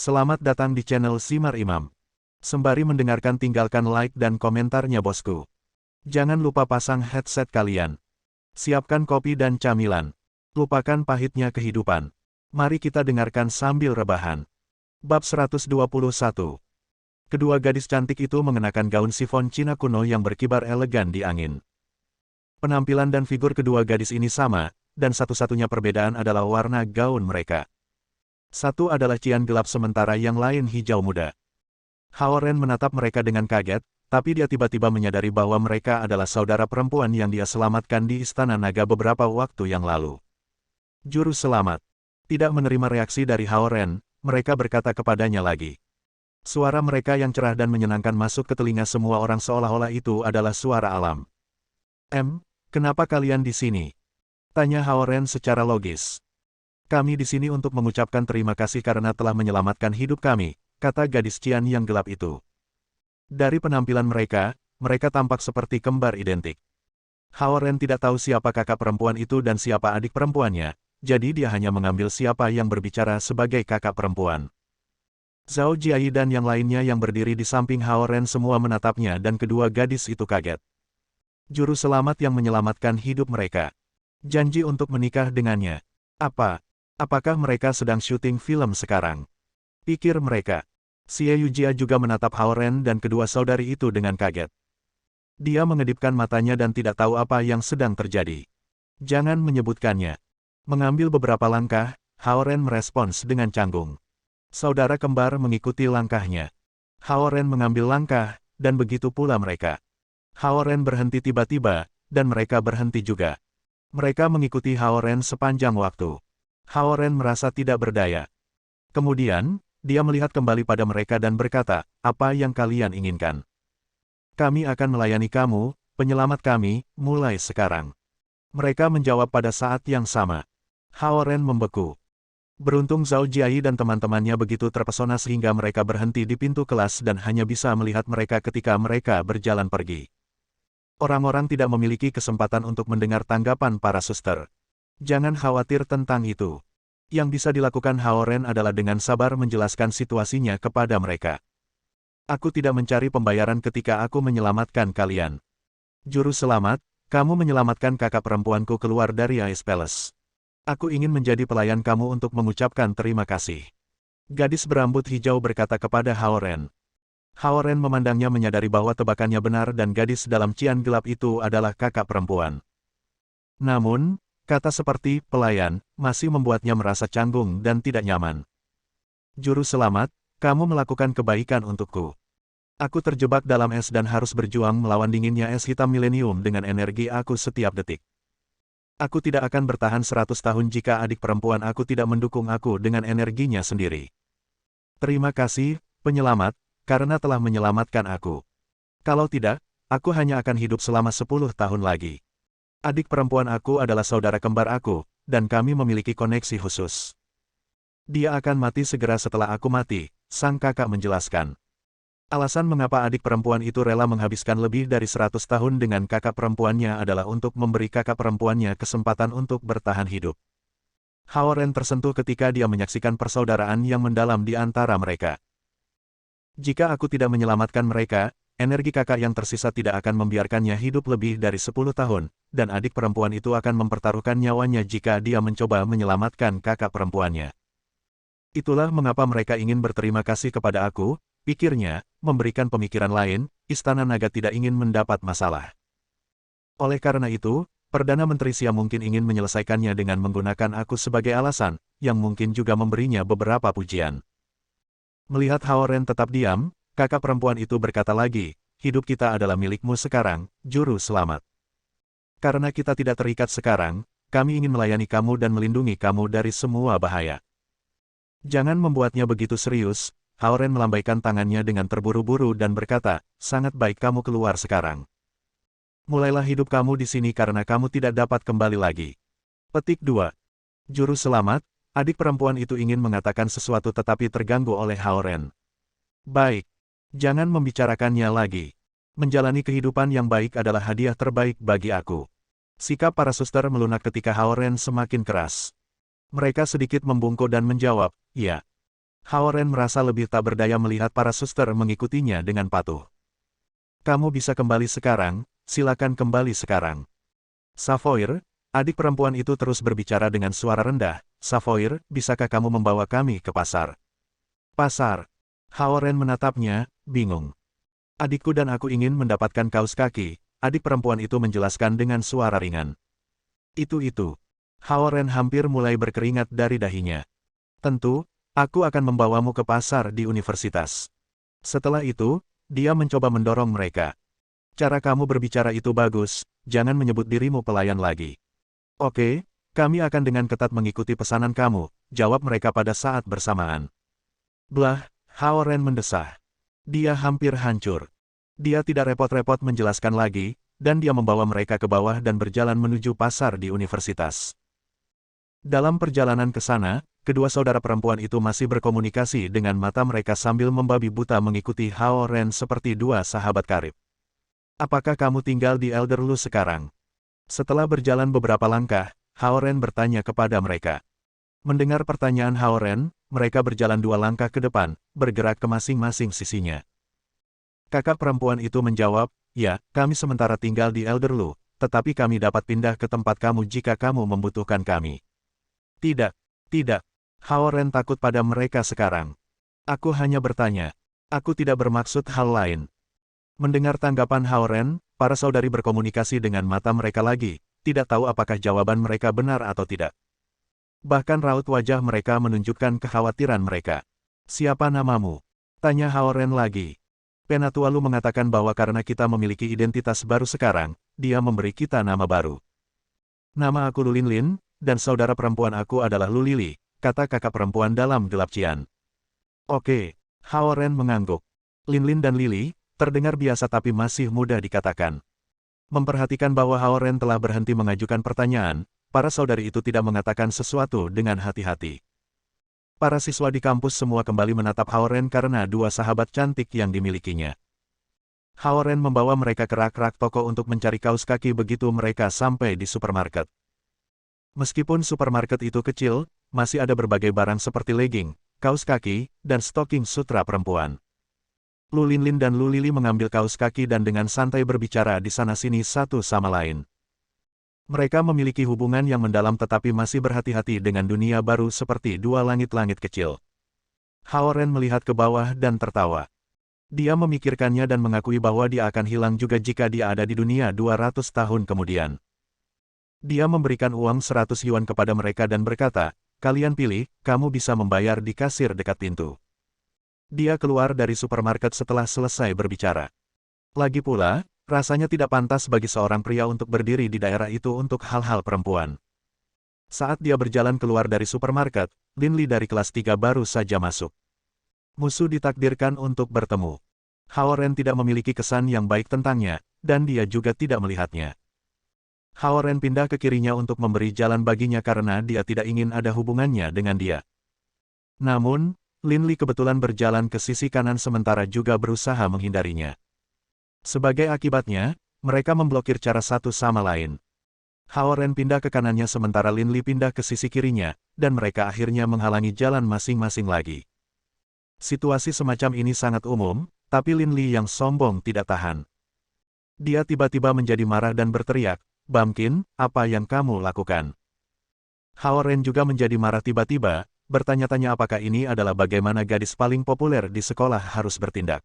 Selamat datang di channel Simar Imam. Sembari mendengarkan tinggalkan like dan komentarnya bosku. Jangan lupa pasang headset kalian. Siapkan kopi dan camilan. Lupakan pahitnya kehidupan. Mari kita dengarkan sambil rebahan. Bab 121. Kedua gadis cantik itu mengenakan gaun sifon Cina kuno yang berkibar elegan di angin. Penampilan dan figur kedua gadis ini sama, dan satu-satunya perbedaan adalah warna gaun mereka. Satu adalah cian gelap sementara yang lain hijau muda. Hao Ren menatap mereka dengan kaget, tapi dia tiba-tiba menyadari bahwa mereka adalah saudara perempuan yang dia selamatkan di Istana Naga beberapa waktu yang lalu. Juru selamat. Tidak menerima reaksi dari Hao Ren, mereka berkata kepadanya lagi. Suara mereka yang cerah dan menyenangkan masuk ke telinga semua orang seolah-olah itu adalah suara alam. Kenapa kalian di sini? Tanya Hao Ren secara logis. Kami di sini untuk mengucapkan terima kasih karena telah menyelamatkan hidup kami, kata gadis cian yang gelap itu. Dari penampilan mereka, mereka tampak seperti kembar identik. Hao Ren tidak tahu siapa kakak perempuan itu dan siapa adik perempuannya, jadi dia hanya mengambil siapa yang berbicara sebagai kakak perempuan. Zhao Jiayi dan yang lainnya yang berdiri di samping Hao Ren semua menatapnya dan kedua gadis itu kaget. Juru selamat yang menyelamatkan hidup mereka. Janji untuk menikah dengannya. Apakah mereka sedang syuting film sekarang? Pikir mereka. Xie Yujia juga menatap Hao Ren dan kedua saudari itu dengan kaget. Dia mengedipkan matanya dan tidak tahu apa yang sedang terjadi. Jangan menyebutkannya. Mengambil beberapa langkah, Hao Ren merespons dengan canggung. Saudara kembar mengikuti langkahnya. Hao Ren mengambil langkah, dan begitu pula mereka. Hao Ren berhenti tiba-tiba, dan mereka berhenti juga. Mereka mengikuti Hao Ren sepanjang waktu. Hao Ren merasa tidak berdaya. Kemudian, dia melihat kembali pada mereka dan berkata, apa yang kalian inginkan? Kami akan melayani kamu, penyelamat kami, mulai sekarang. Mereka menjawab pada saat yang sama. Hao Ren membeku. Beruntung Zhao Jiayi dan teman-temannya begitu terpesona sehingga mereka berhenti di pintu kelas dan hanya bisa melihat mereka ketika mereka berjalan pergi. Orang-orang tidak memiliki kesempatan untuk mendengar tanggapan para suster. Jangan khawatir tentang itu. Yang bisa dilakukan Hao Ren adalah dengan sabar menjelaskan situasinya kepada mereka. Aku tidak mencari pembayaran ketika aku menyelamatkan kalian. Juru selamat, kamu menyelamatkan kakak perempuanku keluar dari Ice Palace. Aku ingin menjadi pelayan kamu untuk mengucapkan terima kasih. Gadis berambut hijau berkata kepada Hao Ren. Hao Ren memandangnya menyadari bahwa tebakannya benar dan gadis dalam cian gelap itu adalah kakak perempuan. Namun, kata seperti pelayan masih membuatnya merasa canggung dan tidak nyaman. Juru selamat, kamu melakukan kebaikan untukku. Aku terjebak dalam es dan harus berjuang melawan dinginnya es hitam milenium dengan energi aku setiap detik. Aku tidak akan bertahan 100 tahun jika adik perempuan aku tidak mendukung aku dengan energinya sendiri. Terima kasih, penyelamat, karena telah menyelamatkan aku. Kalau tidak, aku hanya akan hidup selama 10 tahun lagi. Adik perempuan aku adalah saudara kembar aku, dan kami memiliki koneksi khusus. Dia akan mati segera setelah aku mati, sang kakak menjelaskan. Alasan mengapa adik perempuan itu rela menghabiskan lebih dari 100 tahun dengan kakak perempuannya adalah untuk memberi kakak perempuannya kesempatan untuk bertahan hidup. Hao Ren tersentuh ketika dia menyaksikan persaudaraan yang mendalam di antara mereka. Jika aku tidak menyelamatkan mereka, energi kakak yang tersisa tidak akan membiarkannya hidup lebih dari 10 tahun, dan adik perempuan itu akan mempertaruhkan nyawanya jika dia mencoba menyelamatkan kakak perempuannya. Itulah mengapa mereka ingin berterima kasih kepada aku, pikirnya, memberikan pemikiran lain, Istana Naga tidak ingin mendapat masalah. Oleh karena itu, Perdana Menteri Xia mungkin ingin menyelesaikannya dengan menggunakan aku sebagai alasan, yang mungkin juga memberinya beberapa pujian. Melihat Hao Ren tetap diam, kakak perempuan itu berkata lagi, hidup kita adalah milikmu sekarang, juru selamat. Karena kita tidak terikat sekarang, kami ingin melayani kamu dan melindungi kamu dari semua bahaya. Jangan membuatnya begitu serius, Hao Ren melambaikan tangannya dengan terburu-buru dan berkata, sangat baik kamu keluar sekarang. Mulailah hidup kamu di sini karena kamu tidak dapat kembali lagi. Petik 2. Juru selamat, adik perempuan itu ingin mengatakan sesuatu tetapi terganggu oleh Hao Ren. Baik. Jangan membicarakannya lagi. Menjalani kehidupan yang baik adalah hadiah terbaik bagi aku. Sikap para suster melunak ketika Hao Ren semakin keras. Mereka sedikit membungkuk dan menjawab, ya. Hao Ren merasa lebih tak berdaya melihat para suster mengikutinya dengan patuh. Kamu bisa kembali sekarang, silakan kembali sekarang. Savoir, adik perempuan itu terus berbicara dengan suara rendah. Savoir, bisakah kamu membawa kami ke pasar? Pasar. Hao Ren menatapnya, bingung. Adikku dan aku ingin mendapatkan kaos kaki, adik perempuan itu menjelaskan dengan suara ringan. Itu. Hao Ren hampir mulai berkeringat dari dahinya. Tentu, aku akan membawamu ke pasar di universitas. Setelah itu, dia mencoba mendorong mereka. Cara kamu berbicara itu bagus, jangan menyebut dirimu pelayan lagi. Oke, kami akan dengan ketat mengikuti pesanan kamu, jawab mereka pada saat bersamaan. Blah, Hao Ren mendesah. Dia hampir hancur. Dia tidak repot-repot menjelaskan lagi, dan dia membawa mereka ke bawah dan berjalan menuju pasar di universitas. Dalam perjalanan ke sana, kedua saudara perempuan itu masih berkomunikasi dengan mata mereka sambil membabi buta mengikuti Hao Ren seperti dua sahabat karib. Apakah kamu tinggal di Elderlu sekarang? Setelah berjalan beberapa langkah, Hao Ren bertanya kepada mereka. Mendengar pertanyaan Hao Ren, mereka berjalan 2 langkah ke depan, bergerak ke masing-masing sisinya. Kakak perempuan itu menjawab, ya, kami sementara tinggal di Elderlu, tetapi kami dapat pindah ke tempat kamu jika kamu membutuhkan kami. Tidak. Hao Ren takut pada mereka sekarang. Aku hanya bertanya. Aku tidak bermaksud hal lain. Mendengar tanggapan Hao Ren, para saudari berkomunikasi dengan mata mereka lagi, tidak tahu apakah jawaban mereka benar atau tidak. Bahkan raut wajah mereka menunjukkan kekhawatiran mereka. Siapa namamu? Tanya Hao Ren lagi. Penatualu mengatakan bahwa karena kita memiliki identitas baru sekarang, dia memberi kita nama baru. Nama aku Lu Linlin, dan saudara perempuan aku adalah Lu Lili, kata kakak perempuan dalam gelap cian. Oke, Hao Ren mengangguk. Linlin dan Lili, terdengar biasa tapi masih mudah dikatakan. Memperhatikan bahwa Hao Ren telah berhenti mengajukan pertanyaan, para saudari itu tidak mengatakan sesuatu dengan hati-hati. Para siswa di kampus semua kembali menatap Hao Ren karena dua sahabat cantik yang dimilikinya. Hao Ren membawa mereka ke rak-rak toko untuk mencari kaos kaki begitu mereka sampai di supermarket. Meskipun supermarket itu kecil, masih ada berbagai barang seperti legging, kaos kaki, dan stocking sutra perempuan. Lu Linlin dan Lu Lili mengambil kaos kaki dan dengan santai berbicara di sana-sini satu sama lain. Mereka memiliki hubungan yang mendalam tetapi masih berhati-hati dengan dunia baru seperti dua langit-langit kecil. Hao Ren melihat ke bawah dan tertawa. Dia memikirkannya dan mengakui bahwa dia akan hilang juga jika dia ada di dunia 200 tahun kemudian. Dia memberikan uang 100 yuan kepada mereka dan berkata, kalian pilih, kamu bisa membayar di kasir dekat pintu. Dia keluar dari supermarket setelah selesai berbicara. Lagi pula, rasanya tidak pantas bagi seorang pria untuk berdiri di daerah itu untuk hal-hal perempuan. Saat dia berjalan keluar dari supermarket, Linli dari kelas 3 baru saja masuk. Musuh ditakdirkan untuk bertemu. Hao Ren tidak memiliki kesan yang baik tentangnya, dan dia juga tidak melihatnya. Hao Ren pindah ke kirinya untuk memberi jalan baginya karena dia tidak ingin ada hubungannya dengan dia. Namun, Linli kebetulan berjalan ke sisi kanan sementara juga berusaha menghindarinya. Sebagai akibatnya, mereka memblokir cara satu sama lain. Hao Ren pindah ke kanannya sementara Linli pindah ke sisi kirinya, dan mereka akhirnya menghalangi jalan masing-masing lagi. Situasi semacam ini sangat umum, tapi Linli yang sombong tidak tahan. Dia tiba-tiba menjadi marah dan berteriak, Bamkin, apa yang kamu lakukan? Hao Ren juga menjadi marah tiba-tiba, bertanya-tanya apakah ini adalah bagaimana gadis paling populer di sekolah harus bertindak.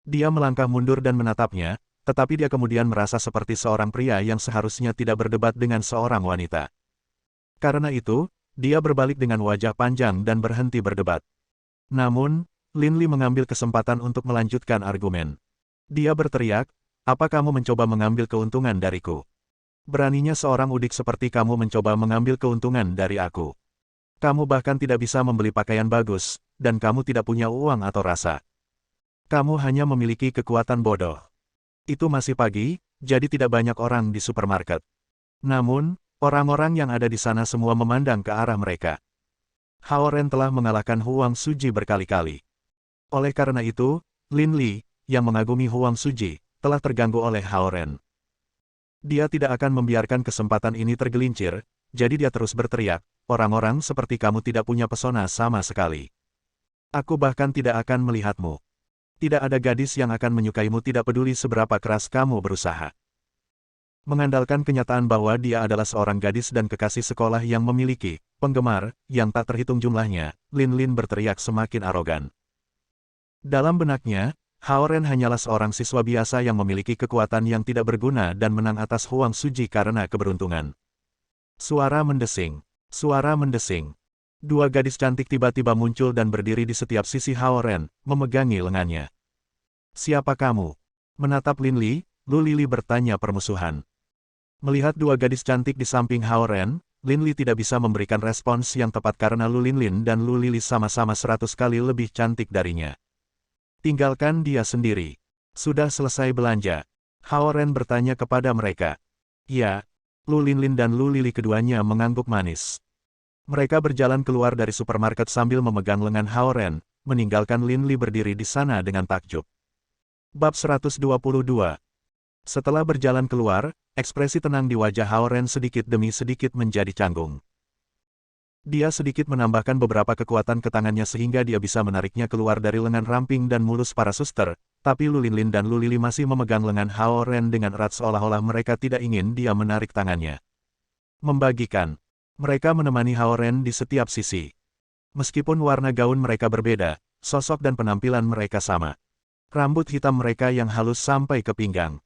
Dia melangkah mundur dan menatapnya, tetapi dia kemudian merasa seperti seorang pria yang seharusnya tidak berdebat dengan seorang wanita. Karena itu, dia berbalik dengan wajah panjang dan berhenti berdebat. Namun, Linli mengambil kesempatan untuk melanjutkan argumen. Dia berteriak, apa kamu mencoba mengambil keuntungan dariku? Beraninya seorang udik seperti kamu mencoba mengambil keuntungan dari aku. Kamu bahkan tidak bisa membeli pakaian bagus, dan kamu tidak punya uang atau rasa. Kamu hanya memiliki kekuatan bodoh. Itu masih pagi, jadi tidak banyak orang di supermarket. Namun, orang-orang yang ada di sana semua memandang ke arah mereka. Hao Ren telah mengalahkan Huang Suji berkali-kali. Oleh karena itu, Linli, yang mengagumi Huang Suji, telah terganggu oleh Hao Ren. Dia tidak akan membiarkan kesempatan ini tergelincir, jadi dia terus berteriak, orang-orang seperti kamu tidak punya pesona sama sekali. Aku bahkan tidak akan melihatmu. Tidak ada gadis yang akan menyukaimu tidak peduli seberapa keras kamu berusaha. Mengandalkan kenyataan bahwa dia adalah seorang gadis dan kekasih sekolah yang memiliki penggemar yang tak terhitung jumlahnya, Lin Lin berteriak semakin arogan. Dalam benaknya, Hao Ren hanyalah seorang siswa biasa yang memiliki kekuatan yang tidak berguna dan menang atas Huang Suji karena keberuntungan. Suara mendesing. Suara mendesing. Dua gadis cantik tiba-tiba muncul dan berdiri di setiap sisi Hao Ren, memegangi lengannya. Siapa kamu? Menatap Lin Li, Lu Lili bertanya permusuhan. Melihat dua gadis cantik di samping Hao Ren, Lin Li tidak bisa memberikan respons yang tepat karena Lu Linlin dan Lu Lili sama-sama 100 kali lebih cantik darinya. Tinggalkan dia sendiri. Sudah selesai belanja? Hao Ren bertanya kepada mereka. Ya, Lu Linlin dan Lu Lili keduanya mengangguk manis. Mereka berjalan keluar dari supermarket sambil memegang lengan Hao Ren, meninggalkan Lin Li berdiri di sana dengan takjub. Bab 122. Setelah berjalan keluar, ekspresi tenang di wajah Hao Ren sedikit demi sedikit menjadi canggung. Dia sedikit menambahkan beberapa kekuatan ke tangannya sehingga dia bisa menariknya keluar dari lengan ramping dan mulus para suster, tapi Lu Linlin dan Lu Lili masih memegang lengan Hao Ren dengan erat seolah-olah mereka tidak ingin dia menarik tangannya. Membagikan. Mereka menemani Hao Ren di setiap sisi. Meskipun warna gaun mereka berbeda, sosok dan penampilan mereka sama. Rambut hitam mereka yang halus sampai ke pinggang.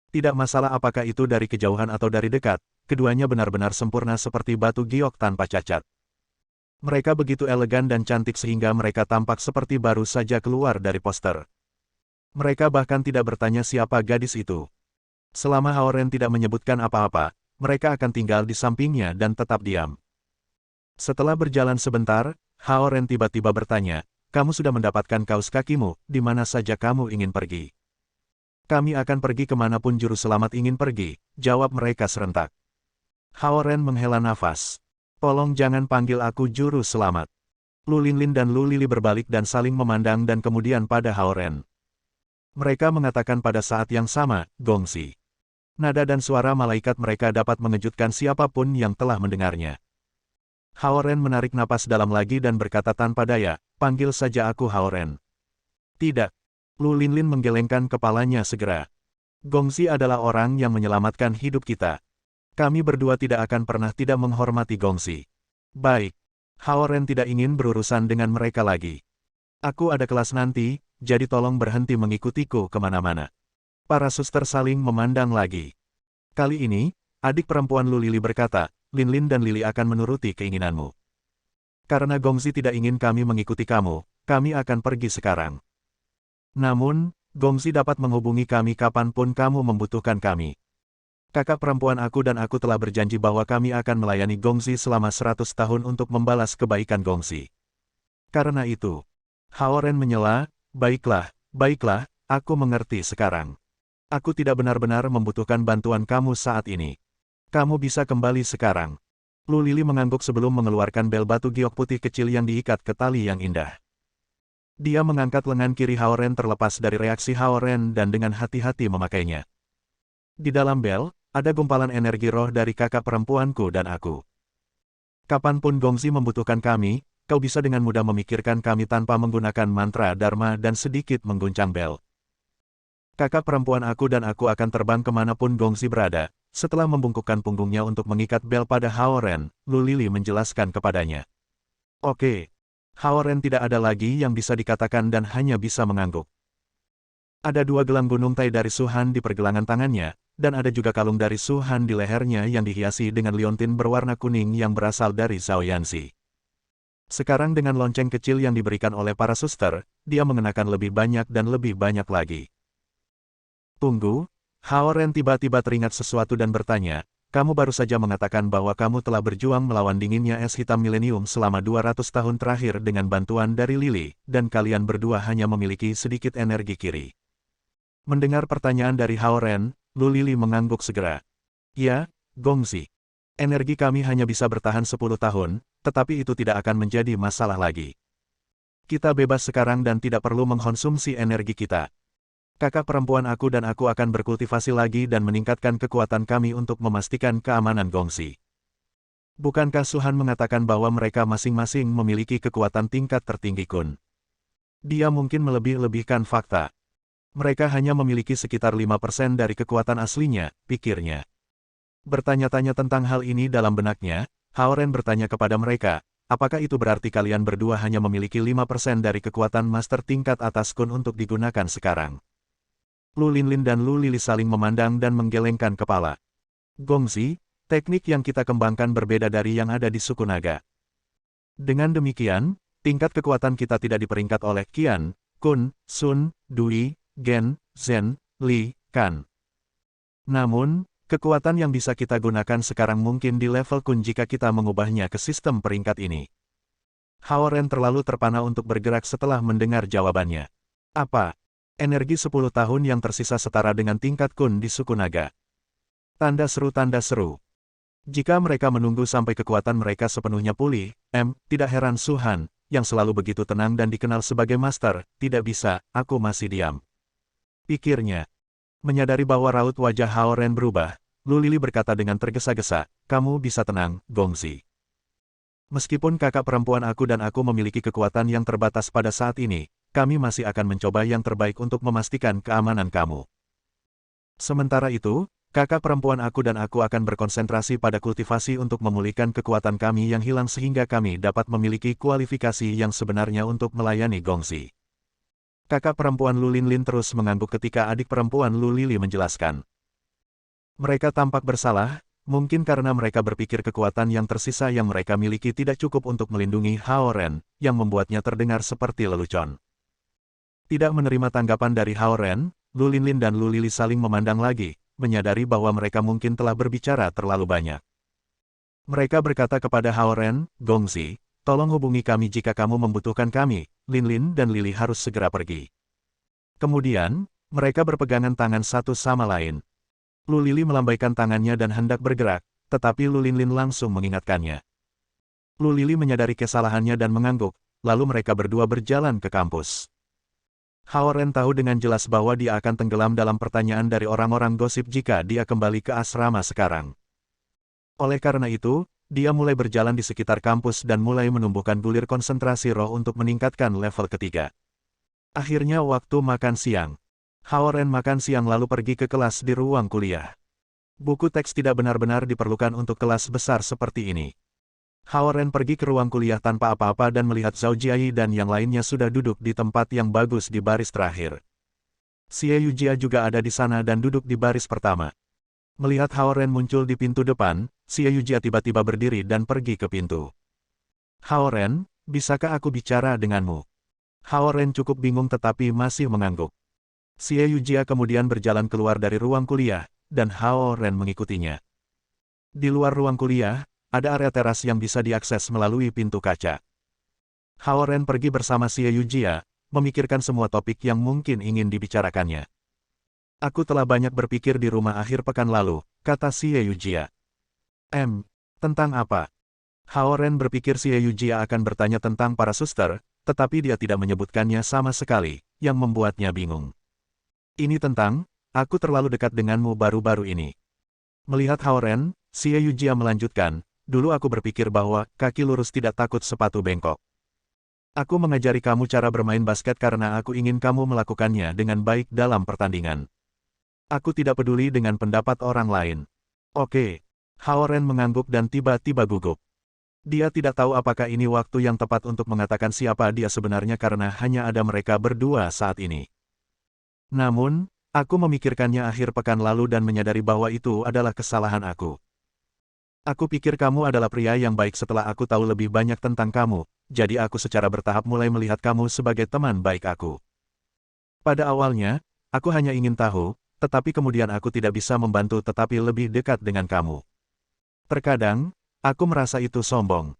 Tidak masalah apakah itu dari kejauhan atau dari dekat, keduanya benar-benar sempurna seperti batu giok tanpa cacat. Mereka begitu elegan dan cantik sehingga mereka tampak seperti baru saja keluar dari poster. Mereka bahkan tidak bertanya siapa gadis itu. Selama Hao Ren tidak menyebutkan apa-apa, mereka akan tinggal di sampingnya dan tetap diam. Setelah berjalan sebentar, Hao Ren tiba-tiba bertanya, "Kamu sudah mendapatkan kaos kakimu, di mana saja kamu ingin pergi?" "Kami akan pergi kemanapun juru selamat ingin pergi," jawab mereka serentak. Hao Ren menghela nafas. "Tolong jangan panggil aku juru selamat." Lu Linlin dan Lu Lili berbalik dan saling memandang dan kemudian pada Hao Ren. Mereka mengatakan pada saat yang sama, "Gongsi." Nada dan suara malaikat mereka dapat mengejutkan siapapun yang telah mendengarnya. Hao Ren menarik napas dalam lagi dan berkata tanpa daya, "Panggil saja aku Hao Ren." "Tidak." Lu Linlin menggelengkan kepalanya segera. "Gongsi adalah orang yang menyelamatkan hidup kita. Kami berdua tidak akan pernah tidak menghormati Gongsi." "Baik." Hao Ren tidak ingin berurusan dengan mereka lagi. "Aku ada kelas nanti, jadi tolong berhenti mengikutiku kemana-mana." Para suster saling memandang lagi. Kali ini, adik perempuan Lu Lili berkata, "Linlin dan Lili akan menuruti keinginanmu. Karena Gongsi tidak ingin kami mengikuti kamu, kami akan pergi sekarang. Namun, Gongsi dapat menghubungi kami kapanpun kamu membutuhkan kami. Kakak perempuan aku dan aku telah berjanji bahwa kami akan melayani Gongsi selama 100 tahun untuk membalas kebaikan Gongsi. Karena itu." Hao Ren menyela, "Baiklah, baiklah, aku mengerti sekarang. Aku tidak benar-benar membutuhkan bantuan kamu saat ini. Kamu bisa kembali sekarang." Lu Lili mengangguk sebelum mengeluarkan bel batu giok putih kecil yang diikat ke tali yang indah. Dia mengangkat lengan kiri Hao Ren terlepas dari reaksi Hao Ren dan dengan hati-hati memakainya. Di dalam bel, ada gumpalan energi roh dari kakak perempuanku dan aku. Kapanpun Gongsi membutuhkan kami, kau bisa dengan mudah memikirkan kami tanpa menggunakan mantra Dharma dan sedikit mengguncang bel. Kakak perempuan aku dan aku akan terbang kemanapun Gongsi berada." Setelah membungkukkan punggungnya untuk mengikat bel pada Hao Ren, Lu Lili menjelaskan kepadanya. "Oke." Hao Ren tidak ada lagi yang bisa dikatakan dan hanya bisa mengangguk. Ada dua gelang gunung Tai dari Suhan di pergelangan tangannya, dan ada juga kalung dari Suhan di lehernya yang dihiasi dengan liontin berwarna kuning yang berasal dari Zhao Yanxi. Sekarang dengan lonceng kecil yang diberikan oleh para suster, dia mengenakan lebih banyak dan lebih banyak lagi. "Tunggu." Hao Ren tiba-tiba teringat sesuatu dan bertanya, "Kamu baru saja mengatakan bahwa kamu telah berjuang melawan dinginnya es hitam milenium selama 200 tahun terakhir dengan bantuan dari Lili, dan kalian berdua hanya memiliki sedikit energi kiri." Mendengar pertanyaan dari Hao Ren, Lu Lili mengangguk segera. "Ya, Gongsi. Energi kami hanya bisa bertahan 10 tahun, tetapi itu tidak akan menjadi masalah lagi. Kita bebas sekarang dan tidak perlu mengkonsumsi energi kita. Kakak perempuan aku dan aku akan berkultivasi lagi dan meningkatkan kekuatan kami untuk memastikan keamanan Gongsi." Bukankah Suhan mengatakan bahwa mereka masing-masing memiliki kekuatan tingkat tertinggi Kun? Dia mungkin melebih-lebihkan fakta. Mereka hanya memiliki sekitar 5% dari kekuatan aslinya, pikirnya. Bertanya-tanya tentang hal ini dalam benaknya, Hao Ren bertanya kepada mereka, apakah itu berarti kalian berdua hanya memiliki 5% dari kekuatan master tingkat atas Kun untuk digunakan sekarang? Lu Linlin dan Lu Lili saling memandang dan menggelengkan kepala. Gongzi, teknik yang kita kembangkan berbeda dari yang ada di suku naga. Dengan demikian, tingkat kekuatan kita tidak diperingkat oleh Qian, Kun, Sun, Dui, Gen, Zhen, Li, Kan. Namun, kekuatan yang bisa kita gunakan sekarang mungkin di level Kun jika kita mengubahnya ke sistem peringkat ini. Hao Ren terlalu terpana untuk bergerak setelah mendengar jawabannya. Apa? Energi 10 tahun yang tersisa setara dengan tingkat Kun di suku naga. Tanda seru tanda seru. Jika mereka menunggu sampai kekuatan mereka sepenuhnya pulih, tidak heran Su Han, yang selalu begitu tenang dan dikenal sebagai master, tidak bisa, aku masih diam. Pikirnya. Menyadari bahwa raut wajah Hao Ren berubah, Lu Lili berkata dengan tergesa-gesa, kamu bisa tenang, Gongzi. Meskipun kakak perempuan aku dan aku memiliki kekuatan yang terbatas pada saat ini, kami masih akan mencoba yang terbaik untuk memastikan keamanan kamu. Sementara itu, kakak perempuan aku dan aku akan berkonsentrasi pada kultivasi untuk memulihkan kekuatan kami yang hilang sehingga kami dapat memiliki kualifikasi yang sebenarnya untuk melayani Gongzi. Kakak perempuan Lu Linlin terus mengangguk ketika adik perempuan Lu Lili menjelaskan. Mereka tampak bersalah, mungkin karena mereka berpikir kekuatan yang tersisa yang mereka miliki tidak cukup untuk melindungi Hao Ren, yang membuatnya terdengar seperti lelucon. Tidak menerima tanggapan dari Hao Ren, Lu Linlin dan Lu Lili saling memandang lagi, menyadari bahwa mereka mungkin telah berbicara terlalu banyak. Mereka berkata kepada Hao Ren, Gongzi, tolong hubungi kami jika kamu membutuhkan kami, Linlin dan Lili harus segera pergi. Kemudian, mereka berpegangan tangan satu sama lain. Lu Lili melambaikan tangannya dan hendak bergerak, tetapi Lu Linlin langsung mengingatkannya. Lu Lili menyadari kesalahannya dan mengangguk, lalu mereka berdua berjalan ke kampus. Hao Ren tahu dengan jelas bahwa dia akan tenggelam dalam pertanyaan dari orang-orang gosip jika dia kembali ke asrama sekarang. Oleh karena itu, dia mulai berjalan di sekitar kampus dan mulai menumbuhkan bulir konsentrasi roh untuk meningkatkan level ketiga. Akhirnya waktu makan siang. Hao Ren makan siang lalu pergi ke kelas di ruang kuliah. Buku teks tidak benar-benar diperlukan untuk kelas besar seperti ini. Hao Ren pergi ke ruang kuliah tanpa apa-apa dan melihat Zhao Jiayi dan yang lainnya sudah duduk di tempat yang bagus di baris terakhir. Xie Yujia juga ada di sana dan duduk di baris pertama. Melihat Hao Ren muncul di pintu depan, Xie Yujia tiba-tiba berdiri dan pergi ke pintu. Hao Ren, bisakah aku bicara denganmu? Hao Ren cukup bingung tetapi masih mengangguk. Xie Yujia kemudian berjalan keluar dari ruang kuliah, dan Hao Ren mengikutinya. Di luar ruang kuliah, ada area teras yang bisa diakses melalui pintu kaca. Hao Ren pergi bersama Xie Yujia, memikirkan semua topik yang mungkin ingin dibicarakannya. Aku telah banyak berpikir di rumah akhir pekan lalu, kata Xie Yujia. Tentang apa? Hao Ren berpikir Xie Yujia akan bertanya tentang para suster, tetapi dia tidak menyebutkannya sama sekali, yang membuatnya bingung. Ini tentang, aku terlalu dekat denganmu baru-baru ini. Melihat Hao Ren, Xie Yujia melanjutkan, dulu aku berpikir bahwa kaki lurus tidak takut sepatu bengkok. Aku mengajari kamu cara bermain basket karena aku ingin kamu melakukannya dengan baik dalam pertandingan. Aku tidak peduli dengan pendapat orang lain. Oke. Hao Ren mengangguk dan tiba-tiba gugup. Dia tidak tahu apakah ini waktu yang tepat untuk mengatakan siapa dia sebenarnya karena hanya ada mereka berdua saat ini. Namun, aku memikirkannya akhir pekan lalu dan menyadari bahwa itu adalah kesalahan aku. Aku pikir kamu adalah pria yang baik setelah aku tahu lebih banyak tentang kamu, jadi aku secara bertahap mulai melihat kamu sebagai teman baik aku. Pada awalnya, aku hanya ingin tahu, tetapi kemudian aku tidak bisa membantu tetapi lebih dekat dengan kamu. Terkadang, aku merasa itu sombong.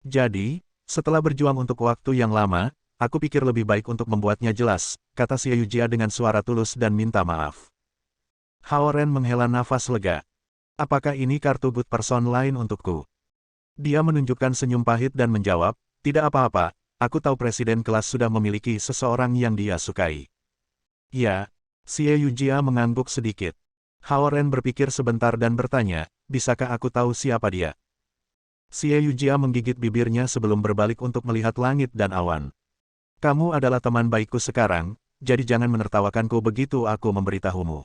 Jadi, setelah berjuang untuk waktu yang lama, aku pikir lebih baik untuk membuatnya jelas, kata Xie Yujia dengan suara tulus dan minta maaf. Hao Ren menghela nafas lega. Apakah ini kartu good person lain untukku? Dia menunjukkan senyum pahit dan menjawab, tidak apa-apa, aku tahu presiden kelas sudah memiliki seseorang yang dia sukai. Ya, Xie Yujia mengangguk sedikit. Hao Ren berpikir sebentar dan bertanya, bisakah aku tahu siapa dia? Xie Yujia menggigit bibirnya sebelum berbalik untuk melihat langit dan awan. Kamu adalah teman baikku sekarang, jadi jangan menertawakanku begitu aku memberitahumu.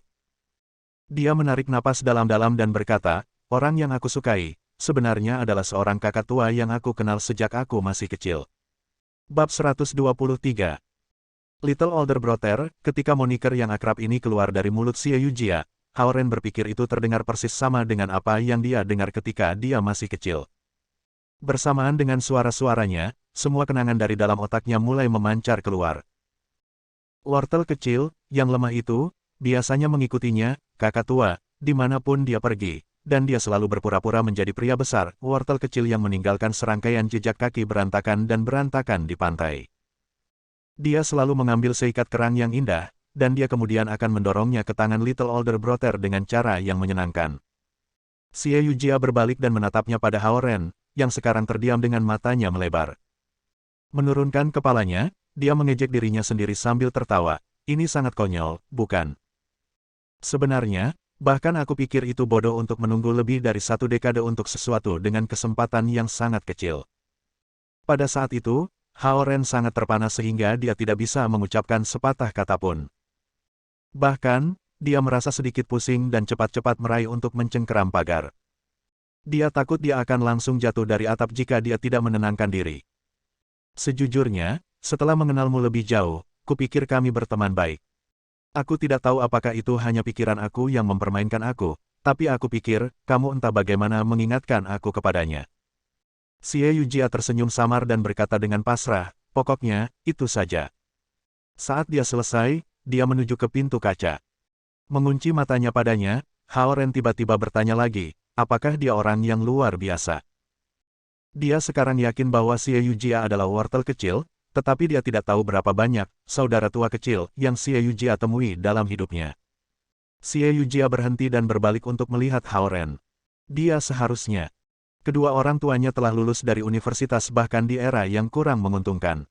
Dia menarik napas dalam-dalam dan berkata, orang yang aku sukai, sebenarnya adalah seorang kakak tua yang aku kenal sejak aku masih kecil. Bab 123. Little Older Brother, ketika moniker yang akrab ini keluar dari mulut Xie Yujia, Hao Ren berpikir itu terdengar persis sama dengan apa yang dia dengar ketika dia masih kecil. Bersamaan dengan suara-suaranya, semua kenangan dari dalam otaknya mulai memancar keluar. Wortel kecil, yang lemah itu, biasanya mengikutinya, kakak tua, dimanapun dia pergi, dan dia selalu berpura-pura menjadi pria besar, wortel kecil yang meninggalkan serangkaian jejak kaki berantakan dan berantakan di pantai. Dia selalu mengambil seikat kerang yang indah, dan dia kemudian akan mendorongnya ke tangan Little Older Brother dengan cara yang menyenangkan. Xie Yujia berbalik dan menatapnya pada Hao Ren, yang sekarang terdiam dengan matanya melebar. Menurunkan kepalanya, dia mengejek dirinya sendiri sambil tertawa. Ini sangat konyol, bukan? Sebenarnya, bahkan aku pikir itu bodoh untuk menunggu lebih dari 1 dekade untuk sesuatu dengan kesempatan yang sangat kecil. Pada saat itu, Hao Ren sangat terpana sehingga dia tidak bisa mengucapkan sepatah kata pun. Bahkan, dia merasa sedikit pusing dan cepat-cepat meraih untuk mencengkeram pagar. Dia takut dia akan langsung jatuh dari atap jika dia tidak menenangkan diri. Sejujurnya, setelah mengenalmu lebih jauh, kupikir kami berteman baik. Aku tidak tahu apakah itu hanya pikiran aku yang mempermainkan aku, tapi aku pikir, kamu entah bagaimana mengingatkan aku kepadanya. Xie Yujia tersenyum samar dan berkata dengan pasrah, pokoknya, itu saja. Saat dia selesai, dia menuju ke pintu kaca. Mengunci matanya padanya, Hao Ren tiba-tiba bertanya lagi, apakah dia orang yang luar biasa? Dia sekarang yakin bahwa Xie Yujia adalah wortel kecil, tetapi dia tidak tahu berapa banyak saudara tua kecil yang Xie Yujia temui dalam hidupnya. Xie Yujia berhenti dan berbalik untuk melihat Hao Ren. Dia seharusnya. Kedua orang tuanya telah lulus dari universitas bahkan di era yang kurang menguntungkan.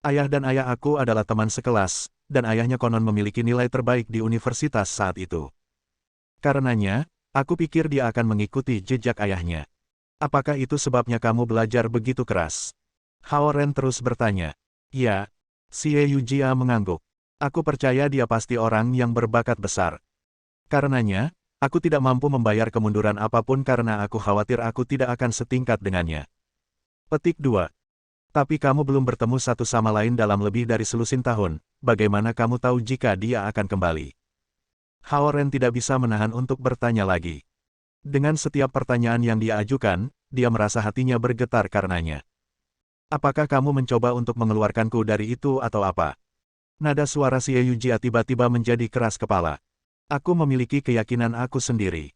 Ayah dan ayah aku adalah teman sekelas, dan ayahnya konon memiliki nilai terbaik di universitas saat itu. Karenanya, aku pikir dia akan mengikuti jejak ayahnya. Apakah itu sebabnya kamu belajar begitu keras? Hao Ren terus bertanya. Ya, Xie Yujia mengangguk. Aku percaya dia pasti orang yang berbakat besar. Karenanya, aku tidak mampu membayar kemunduran apapun karena aku khawatir aku tidak akan setingkat dengannya. Petik 2. Tapi kamu belum bertemu satu sama lain dalam lebih dari selusin tahun, bagaimana kamu tahu jika dia akan kembali? Hao Ren tidak bisa menahan untuk bertanya lagi. Dengan setiap pertanyaan yang dia ajukan, dia merasa hatinya bergetar karenanya. Apakah kamu mencoba untuk mengeluarkanku dari itu atau apa? Nada suara Xie Yujia tiba-tiba menjadi keras kepala. Aku memiliki keyakinan aku sendiri.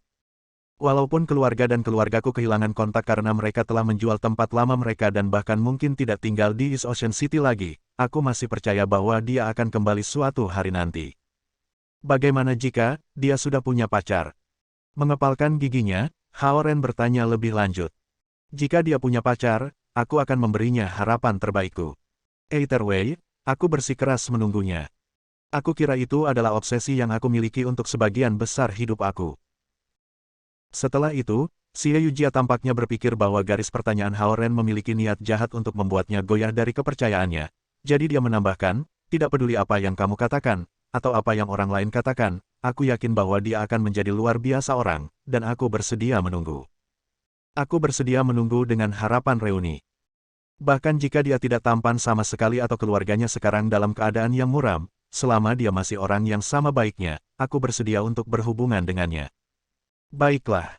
Walaupun keluarga dan keluargaku kehilangan kontak karena mereka telah menjual tempat lama mereka dan bahkan mungkin tidak tinggal di East Ocean City lagi, aku masih percaya bahwa dia akan kembali suatu hari nanti. Bagaimana jika dia sudah punya pacar? Mengepalkan giginya, Hao Ren bertanya lebih lanjut. Jika dia punya pacar, aku akan memberinya harapan terbaikku. Either way, aku bersikeras menunggunya. Aku kira itu adalah obsesi yang aku miliki untuk sebagian besar hidup aku. Setelah itu, Xie Yujia tampaknya berpikir bahwa garis pertanyaan Hao Ren memiliki niat jahat untuk membuatnya goyah dari kepercayaannya. Jadi dia menambahkan, tidak peduli apa yang kamu katakan, atau apa yang orang lain katakan, aku yakin bahwa dia akan menjadi luar biasa orang, dan aku bersedia menunggu. Aku bersedia menunggu dengan harapan reuni. Bahkan jika dia tidak tampan sama sekali atau keluarganya sekarang dalam keadaan yang muram, selama dia masih orang yang sama baiknya, aku bersedia untuk berhubungan dengannya. Baiklah.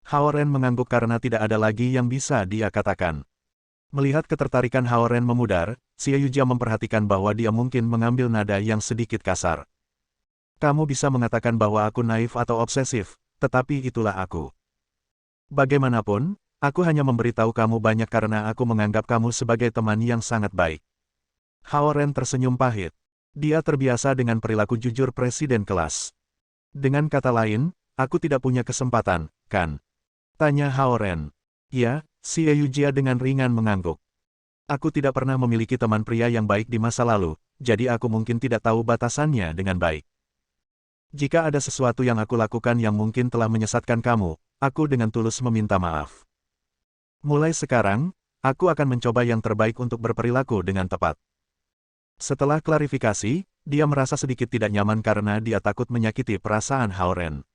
Hao Ren mengangguk karena tidak ada lagi yang bisa dia katakan. Melihat ketertarikan Hao Ren memudar, Xie Yujia memperhatikan bahwa dia mungkin mengambil nada yang sedikit kasar. Kamu bisa mengatakan bahwa aku naif atau obsesif, tetapi itulah aku. Bagaimanapun, aku hanya memberitahu kamu banyak karena aku menganggap kamu sebagai teman yang sangat baik. Hao Ren tersenyum pahit. Dia terbiasa dengan perilaku jujur presiden kelas. Dengan kata lain, aku tidak punya kesempatan, kan? Tanya Hao Ren. Ya, Xie Yujia dengan ringan mengangguk. Aku tidak pernah memiliki teman pria yang baik di masa lalu, jadi aku mungkin tidak tahu batasannya dengan baik. Jika ada sesuatu yang aku lakukan yang mungkin telah menyesatkan kamu, aku dengan tulus meminta maaf. Mulai sekarang, aku akan mencoba yang terbaik untuk berperilaku dengan tepat. Setelah klarifikasi, dia merasa sedikit tidak nyaman karena dia takut menyakiti perasaan Haoren.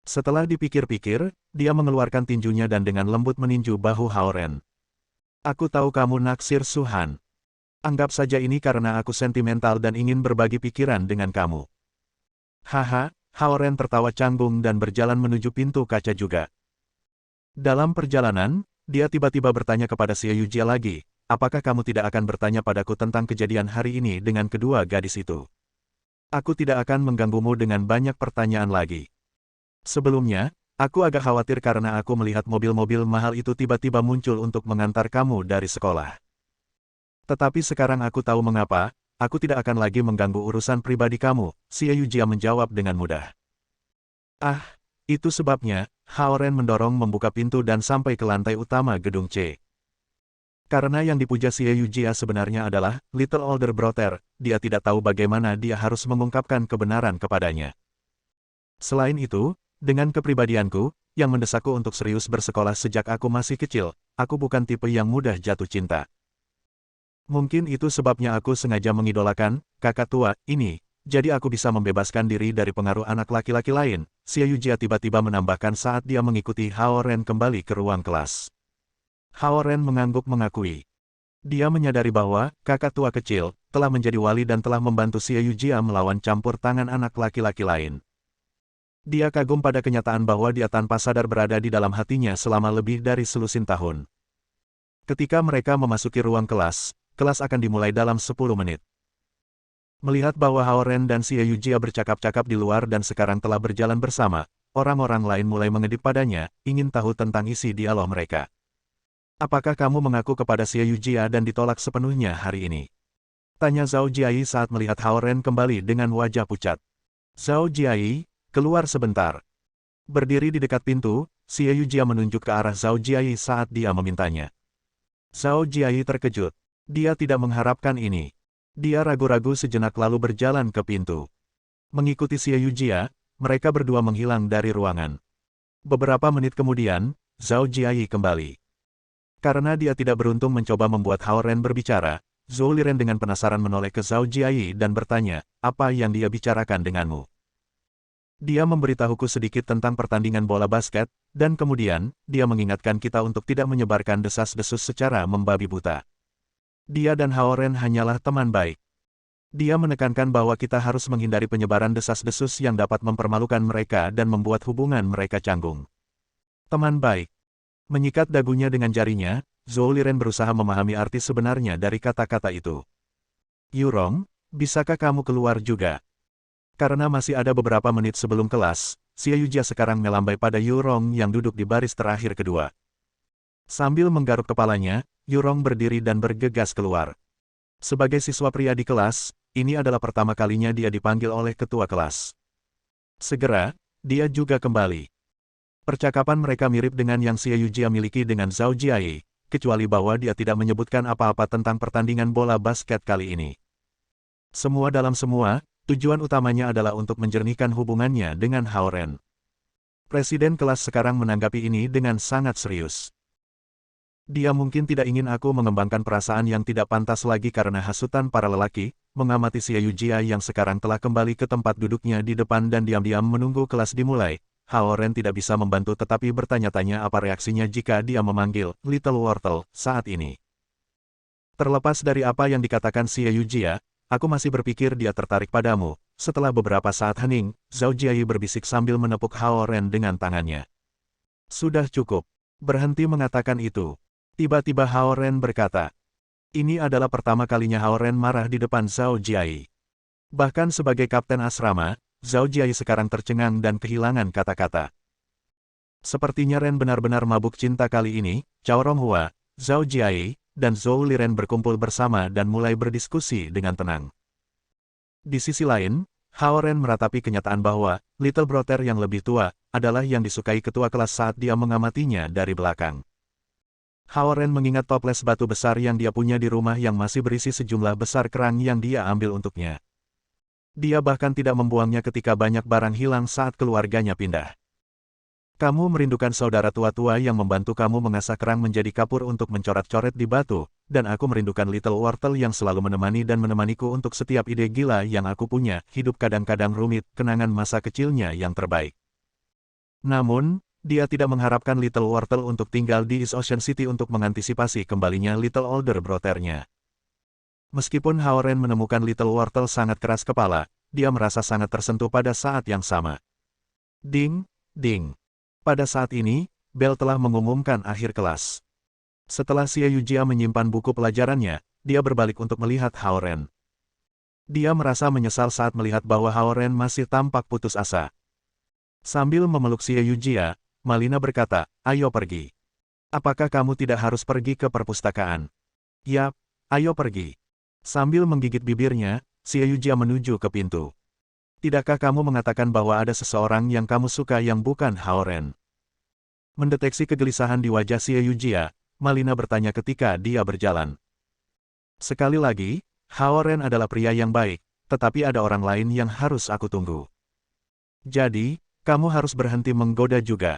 Setelah dipikir-pikir, dia mengeluarkan tinjunya dan dengan lembut meninju bahu Haoren. Aku tahu kamu naksir Suhan. Anggap saja ini karena aku sentimental dan ingin berbagi pikiran dengan kamu. Haha, Haoren tertawa canggung dan berjalan menuju pintu kaca juga. Dalam perjalanan, dia tiba-tiba bertanya kepada Xie Yujia lagi, apakah kamu tidak akan bertanya padaku tentang kejadian hari ini dengan kedua gadis itu? Aku tidak akan mengganggumu dengan banyak pertanyaan lagi. Sebelumnya, aku agak khawatir karena aku melihat mobil-mobil mahal itu tiba-tiba muncul untuk mengantar kamu dari sekolah. Tetapi sekarang aku tahu mengapa, aku tidak akan lagi mengganggu urusan pribadi kamu, Xie Yujia menjawab dengan mudah. Ah, itu sebabnya, Haoren mendorong membuka pintu dan sampai ke lantai utama gedung C. Karena yang dipuja Xie Yujia sebenarnya adalah Little Older Brother, dia tidak tahu bagaimana dia harus mengungkapkan kebenaran kepadanya. Selain itu, dengan kepribadianku, yang mendesakku untuk serius bersekolah sejak aku masih kecil, aku bukan tipe yang mudah jatuh cinta. Mungkin itu sebabnya aku sengaja mengidolakan kakak tua ini, jadi aku bisa membebaskan diri dari pengaruh anak laki-laki lain, Xie Yujia tiba-tiba menambahkan saat dia mengikuti Haoren kembali ke ruang kelas. Haoren mengangguk mengakui. Dia menyadari bahwa kakak tua kecil telah menjadi wali dan telah membantu Xie Yujia melawan campur tangan anak laki-laki lain. Dia kagum pada kenyataan bahwa dia tanpa sadar berada di dalam hatinya selama lebih dari selusin tahun. Ketika mereka memasuki ruang kelas akan dimulai dalam 10 menit. Melihat bahwa Haoren dan Xie Yujia bercakap-cakap di luar dan sekarang telah berjalan bersama, orang-orang lain mulai mengedip padanya, ingin tahu tentang isi dialog mereka. Apakah kamu mengaku kepada Xie Yujia dan ditolak sepenuhnya hari ini? Tanya Zhao Jiai saat melihat Haoren kembali dengan wajah pucat. Zhao Jiai, keluar sebentar. Berdiri di dekat pintu, Xie Yujia menunjuk ke arah Zhao Jiai saat dia memintanya. Zhao Jiai terkejut. Dia tidak mengharapkan ini. Dia ragu-ragu sejenak lalu berjalan ke pintu. Mengikuti Xie Yujia, mereka berdua menghilang dari ruangan. Beberapa menit kemudian, Zhao Jiai kembali. Karena dia tidak beruntung mencoba membuat Haoren berbicara, Zhou Liren dengan penasaran menoleh ke Zhao Jiai dan bertanya, apa yang dia bicarakan denganmu? Dia memberitahuku sedikit tentang pertandingan bola basket, dan kemudian, dia mengingatkan kita untuk tidak menyebarkan desas-desus secara membabi buta. Dia dan Haoren hanyalah teman baik. Dia menekankan bahwa kita harus menghindari penyebaran desas-desus yang dapat mempermalukan mereka dan membuat hubungan mereka canggung. Teman baik. Menyikat dagunya dengan jarinya, Zhou Liren berusaha memahami arti sebenarnya dari kata-kata itu. Yurong, bisakah kamu keluar juga? Karena masih ada beberapa menit sebelum kelas, Xie Yujia sekarang melambai pada Yurong yang duduk di baris terakhir kedua. Sambil menggaruk kepalanya, Yurong berdiri dan bergegas keluar. Sebagai siswa pria di kelas, ini adalah pertama kalinya dia dipanggil oleh ketua kelas. Segera, dia juga kembali. Percakapan mereka mirip dengan yang Xie Yujia miliki dengan Zhao Jiai, kecuali bahwa dia tidak menyebutkan apa-apa tentang pertandingan bola basket kali ini. Semua dalam semua, tujuan utamanya adalah untuk menjernihkan hubungannya dengan Haoren. Presiden kelas sekarang menanggapi ini dengan sangat serius. Dia mungkin tidak ingin aku mengembangkan perasaan yang tidak pantas lagi karena hasutan para lelaki, mengamati Xie Yujia yang sekarang telah kembali ke tempat duduknya di depan dan diam-diam menunggu kelas dimulai. Haoren tidak bisa membantu tetapi bertanya-tanya apa reaksinya jika dia memanggil Little Wortel saat ini. Terlepas dari apa yang dikatakan Xie Yujia, aku masih berpikir dia tertarik padamu. Setelah beberapa saat hening, Zhao Jiai berbisik sambil menepuk Haoren dengan tangannya. Sudah cukup. Berhenti mengatakan itu. Tiba-tiba Haoren berkata. Ini adalah pertama kalinya Haoren marah di depan Zhao Jiai. Bahkan sebagai kapten asrama, Zhao Jiai sekarang tercengang dan kehilangan kata-kata. Sepertinya Ren benar-benar mabuk cinta kali ini. Cao Ronghua, Zhao Jiai, dan Zhou Liren berkumpul bersama dan mulai berdiskusi dengan tenang. Di sisi lain, Haoren meratapi kenyataan bahwa Little Brother yang lebih tua adalah yang disukai ketua kelas saat dia mengamatinya dari belakang. Haoren mengingat toples batu besar yang dia punya di rumah yang masih berisi sejumlah besar kerang yang dia ambil untuknya. Dia bahkan tidak membuangnya ketika banyak barang hilang saat keluarganya pindah. Kamu merindukan saudara tua-tua yang membantu kamu mengasah kerang menjadi kapur untuk mencoret-coret di batu, dan aku merindukan Little Wortel yang selalu menemani dan menemaniku untuk setiap ide gila yang aku punya. Hidup kadang-kadang rumit, kenangan masa kecilnya yang terbaik. Namun, dia tidak mengharapkan Little Wortel untuk tinggal di East Ocean City untuk mengantisipasi kembalinya Little Older Brother-nya. Meskipun Hao-Ren menemukan Little Wortel sangat keras kepala, dia merasa sangat tersentuh pada saat yang sama. Ding, ding. Pada saat ini, bel telah mengumumkan akhir kelas. Setelah Xie Yujia menyimpan buku pelajarannya, dia berbalik untuk melihat Hao-Ren. Dia merasa menyesal saat melihat bahwa Hao-Ren masih tampak putus asa. Sambil memeluk Xie Yujia, Malina berkata, "Ayo pergi. Apakah kamu tidak harus pergi ke perpustakaan?" "Yap, ayo pergi." Sambil menggigit bibirnya, Xie Yujia menuju ke pintu. "Tidakkah kamu mengatakan bahwa ada seseorang yang kamu suka yang bukan Hao-Ren?" Mendeteksi kegelisahan di wajah Xie Yujia, Malina bertanya ketika dia berjalan. "Sekali lagi, Hao-Ren adalah pria yang baik, tetapi ada orang lain yang harus aku tunggu. Jadi, kamu harus berhenti menggoda juga.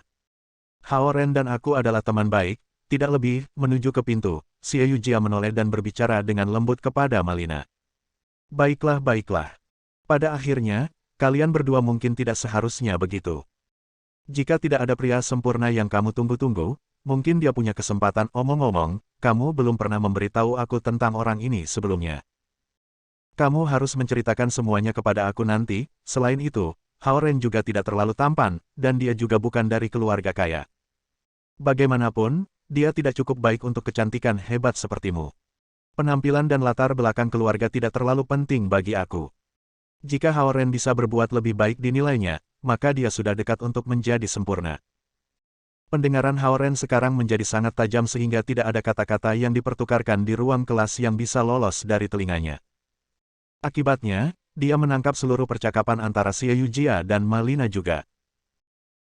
Hao-Ren dan aku adalah teman baik, tidak lebih." Menuju ke pintu, Xie Yujia menoleh dan berbicara dengan lembut kepada Malina. "Baiklah, baiklah. Pada akhirnya, kalian berdua mungkin tidak seharusnya begitu. Jika tidak ada pria sempurna yang kamu tunggu-tunggu, mungkin dia punya kesempatan." "Omong-omong, kamu belum pernah memberitahu aku tentang orang ini sebelumnya. Kamu harus menceritakan semuanya kepada aku nanti." Selain itu, Hao-Ren juga tidak terlalu tampan, dan dia juga bukan dari keluarga kaya. Bagaimanapun, dia tidak cukup baik untuk kecantikan hebat sepertimu. Penampilan dan latar belakang keluarga tidak terlalu penting bagi aku. Jika Hao-Ren bisa berbuat lebih baik di nilainya, maka dia sudah dekat untuk menjadi sempurna. Pendengaran Hao-Ren sekarang menjadi sangat tajam sehingga tidak ada kata-kata yang dipertukarkan di ruang kelas yang bisa lolos dari telinganya. Akibatnya, dia menangkap seluruh percakapan antara Xie Yujia dan Malina juga.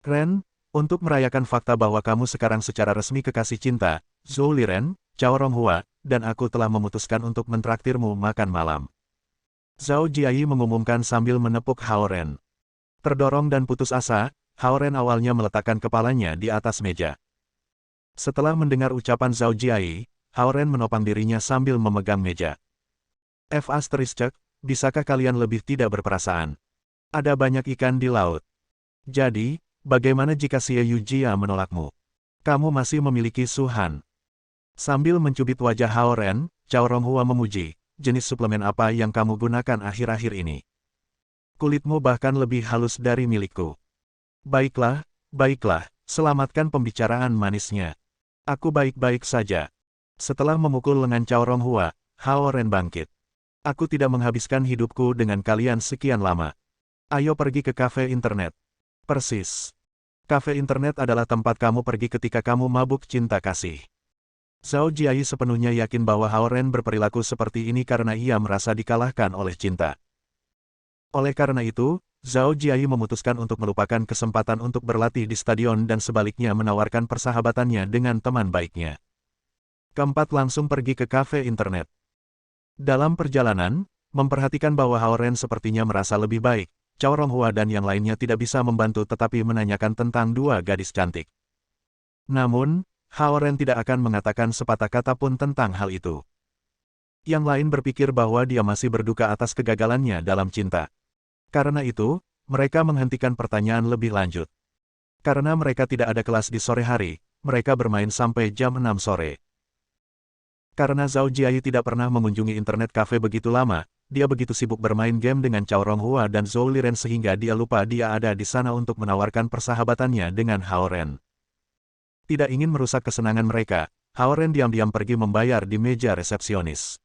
"Ren, untuk merayakan fakta bahwa kamu sekarang secara resmi kekasih cinta, Zhou Liren, Cao Ronghua, dan aku telah memutuskan untuk mentraktirmu makan malam." Zhao Jiayi mengumumkan sambil menepuk Hao-Ren. Terdorong dan putus asa, Hao-Ren awalnya meletakkan kepalanya di atas meja. Setelah mendengar ucapan Zhao Jiayi, Hao-Ren menopang dirinya sambil memegang meja. "Bisakah kalian lebih tidak berperasaan? Ada banyak ikan di laut. Jadi, bagaimana jika Xie Yujia menolakmu? Kamu masih memiliki Suhan." Sambil mencubit wajah Hao-Ren, Cao Ronghua memuji, "Jenis suplemen apa yang kamu gunakan akhir-akhir ini? Kulitmu bahkan lebih halus dari milikku." "Baiklah, baiklah, selamatkan pembicaraan manisnya. Aku baik-baik saja." Setelah memukul lengan Cao Ronghua, Hao-Ren bangkit. "Aku tidak menghabiskan hidupku dengan kalian sekian lama. Ayo pergi ke kafe internet." "Persis. Kafe internet adalah tempat kamu pergi ketika kamu mabuk cinta kasih." Zhao Jiayi sepenuhnya yakin bahwa Hao-Ren berperilaku seperti ini karena ia merasa dikalahkan oleh cinta. Oleh karena itu, Zhao Jiayi memutuskan untuk melupakan kesempatan untuk berlatih di stadion dan sebaliknya menawarkan persahabatannya dengan teman baiknya. Keempat langsung pergi ke kafe internet. Dalam perjalanan, memperhatikan bahwa Hao-Ren sepertinya merasa lebih baik, Cao Ronghua dan yang lainnya tidak bisa membantu tetapi menanyakan tentang dua gadis cantik. Namun, Hao-Ren tidak akan mengatakan sepatah kata pun tentang hal itu. Yang lain berpikir bahwa dia masih berduka atas kegagalannya dalam cinta. Karena itu, mereka menghentikan pertanyaan lebih lanjut. Karena mereka tidak ada kelas di sore hari, mereka bermain sampai jam 6 sore. Karena Zhao Jiayi tidak pernah mengunjungi internet cafe begitu lama, dia begitu sibuk bermain game dengan Cao Ronghua dan Zhou Liren sehingga dia lupa dia ada di sana untuk menawarkan persahabatannya dengan Hao-Ren. Tidak ingin merusak kesenangan mereka, Hao-Ren diam-diam pergi membayar di meja resepsionis.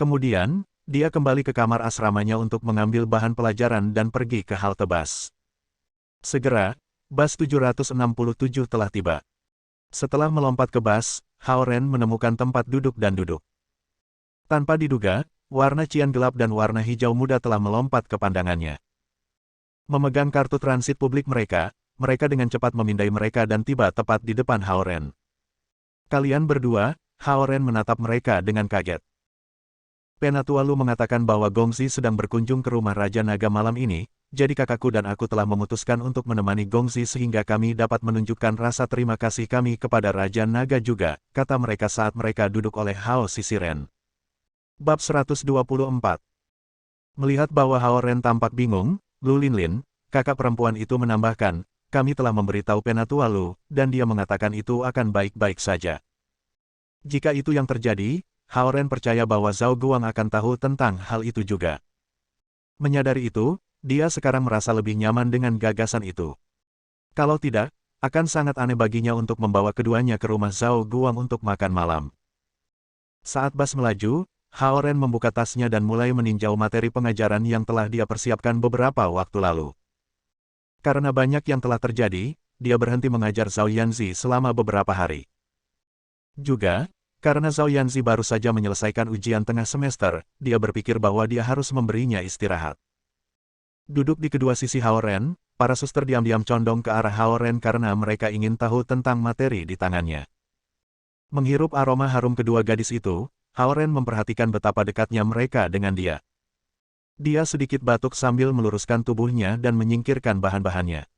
Kemudian, dia kembali ke kamar asramanya untuk mengambil bahan pelajaran dan pergi ke halte bus. Segera, bus 767 telah tiba. Setelah melompat ke bus, Hao-Ren menemukan tempat duduk dan duduk. Tanpa diduga, warna cian gelap dan warna hijau muda telah melompat ke pandangannya. Memegang kartu transit publik mereka dengan cepat memindai mereka dan tiba tepat di depan Hao-Ren. "Kalian berdua?" Hao-Ren menatap mereka dengan kaget. Penatua Lu mengatakan bahwa Gongzi sedang berkunjung ke rumah Raja Naga malam ini, jadi kakakku dan aku telah memutuskan untuk menemani Gongzi sehingga kami dapat menunjukkan rasa terima kasih kami kepada Raja Naga juga, kata mereka saat mereka duduk oleh Hao Sisiren. Bab 124. Melihat bahwa Hao Ren tampak bingung, Lu Linlin, kakak perempuan itu menambahkan, kami telah memberitahu Penatua Lu, dan dia mengatakan itu akan baik-baik saja. Jika itu yang terjadi, Hao Ren percaya bahwa Zhao Guang akan tahu tentang hal itu juga. Menyadari itu, dia sekarang merasa lebih nyaman dengan gagasan itu. Kalau tidak, akan sangat aneh baginya untuk membawa keduanya ke rumah Zhao Guang untuk makan malam. Saat bus melaju, Hao Ren membuka tasnya dan mulai meninjau materi pengajaran yang telah dia persiapkan beberapa waktu lalu. Karena banyak yang telah terjadi, dia berhenti mengajar Zhao Yanzi selama beberapa hari. Juga, karena Zhao Yanzi baru saja menyelesaikan ujian tengah semester, dia berpikir bahwa dia harus memberinya istirahat. Duduk di kedua sisi Hao Ren, para suster diam-diam condong ke arah Hao Ren karena mereka ingin tahu tentang materi di tangannya. Menghirup aroma harum kedua gadis itu, Hao Ren memperhatikan betapa dekatnya mereka dengan dia. Dia sedikit batuk sambil meluruskan tubuhnya dan menyingkirkan bahan-bahannya.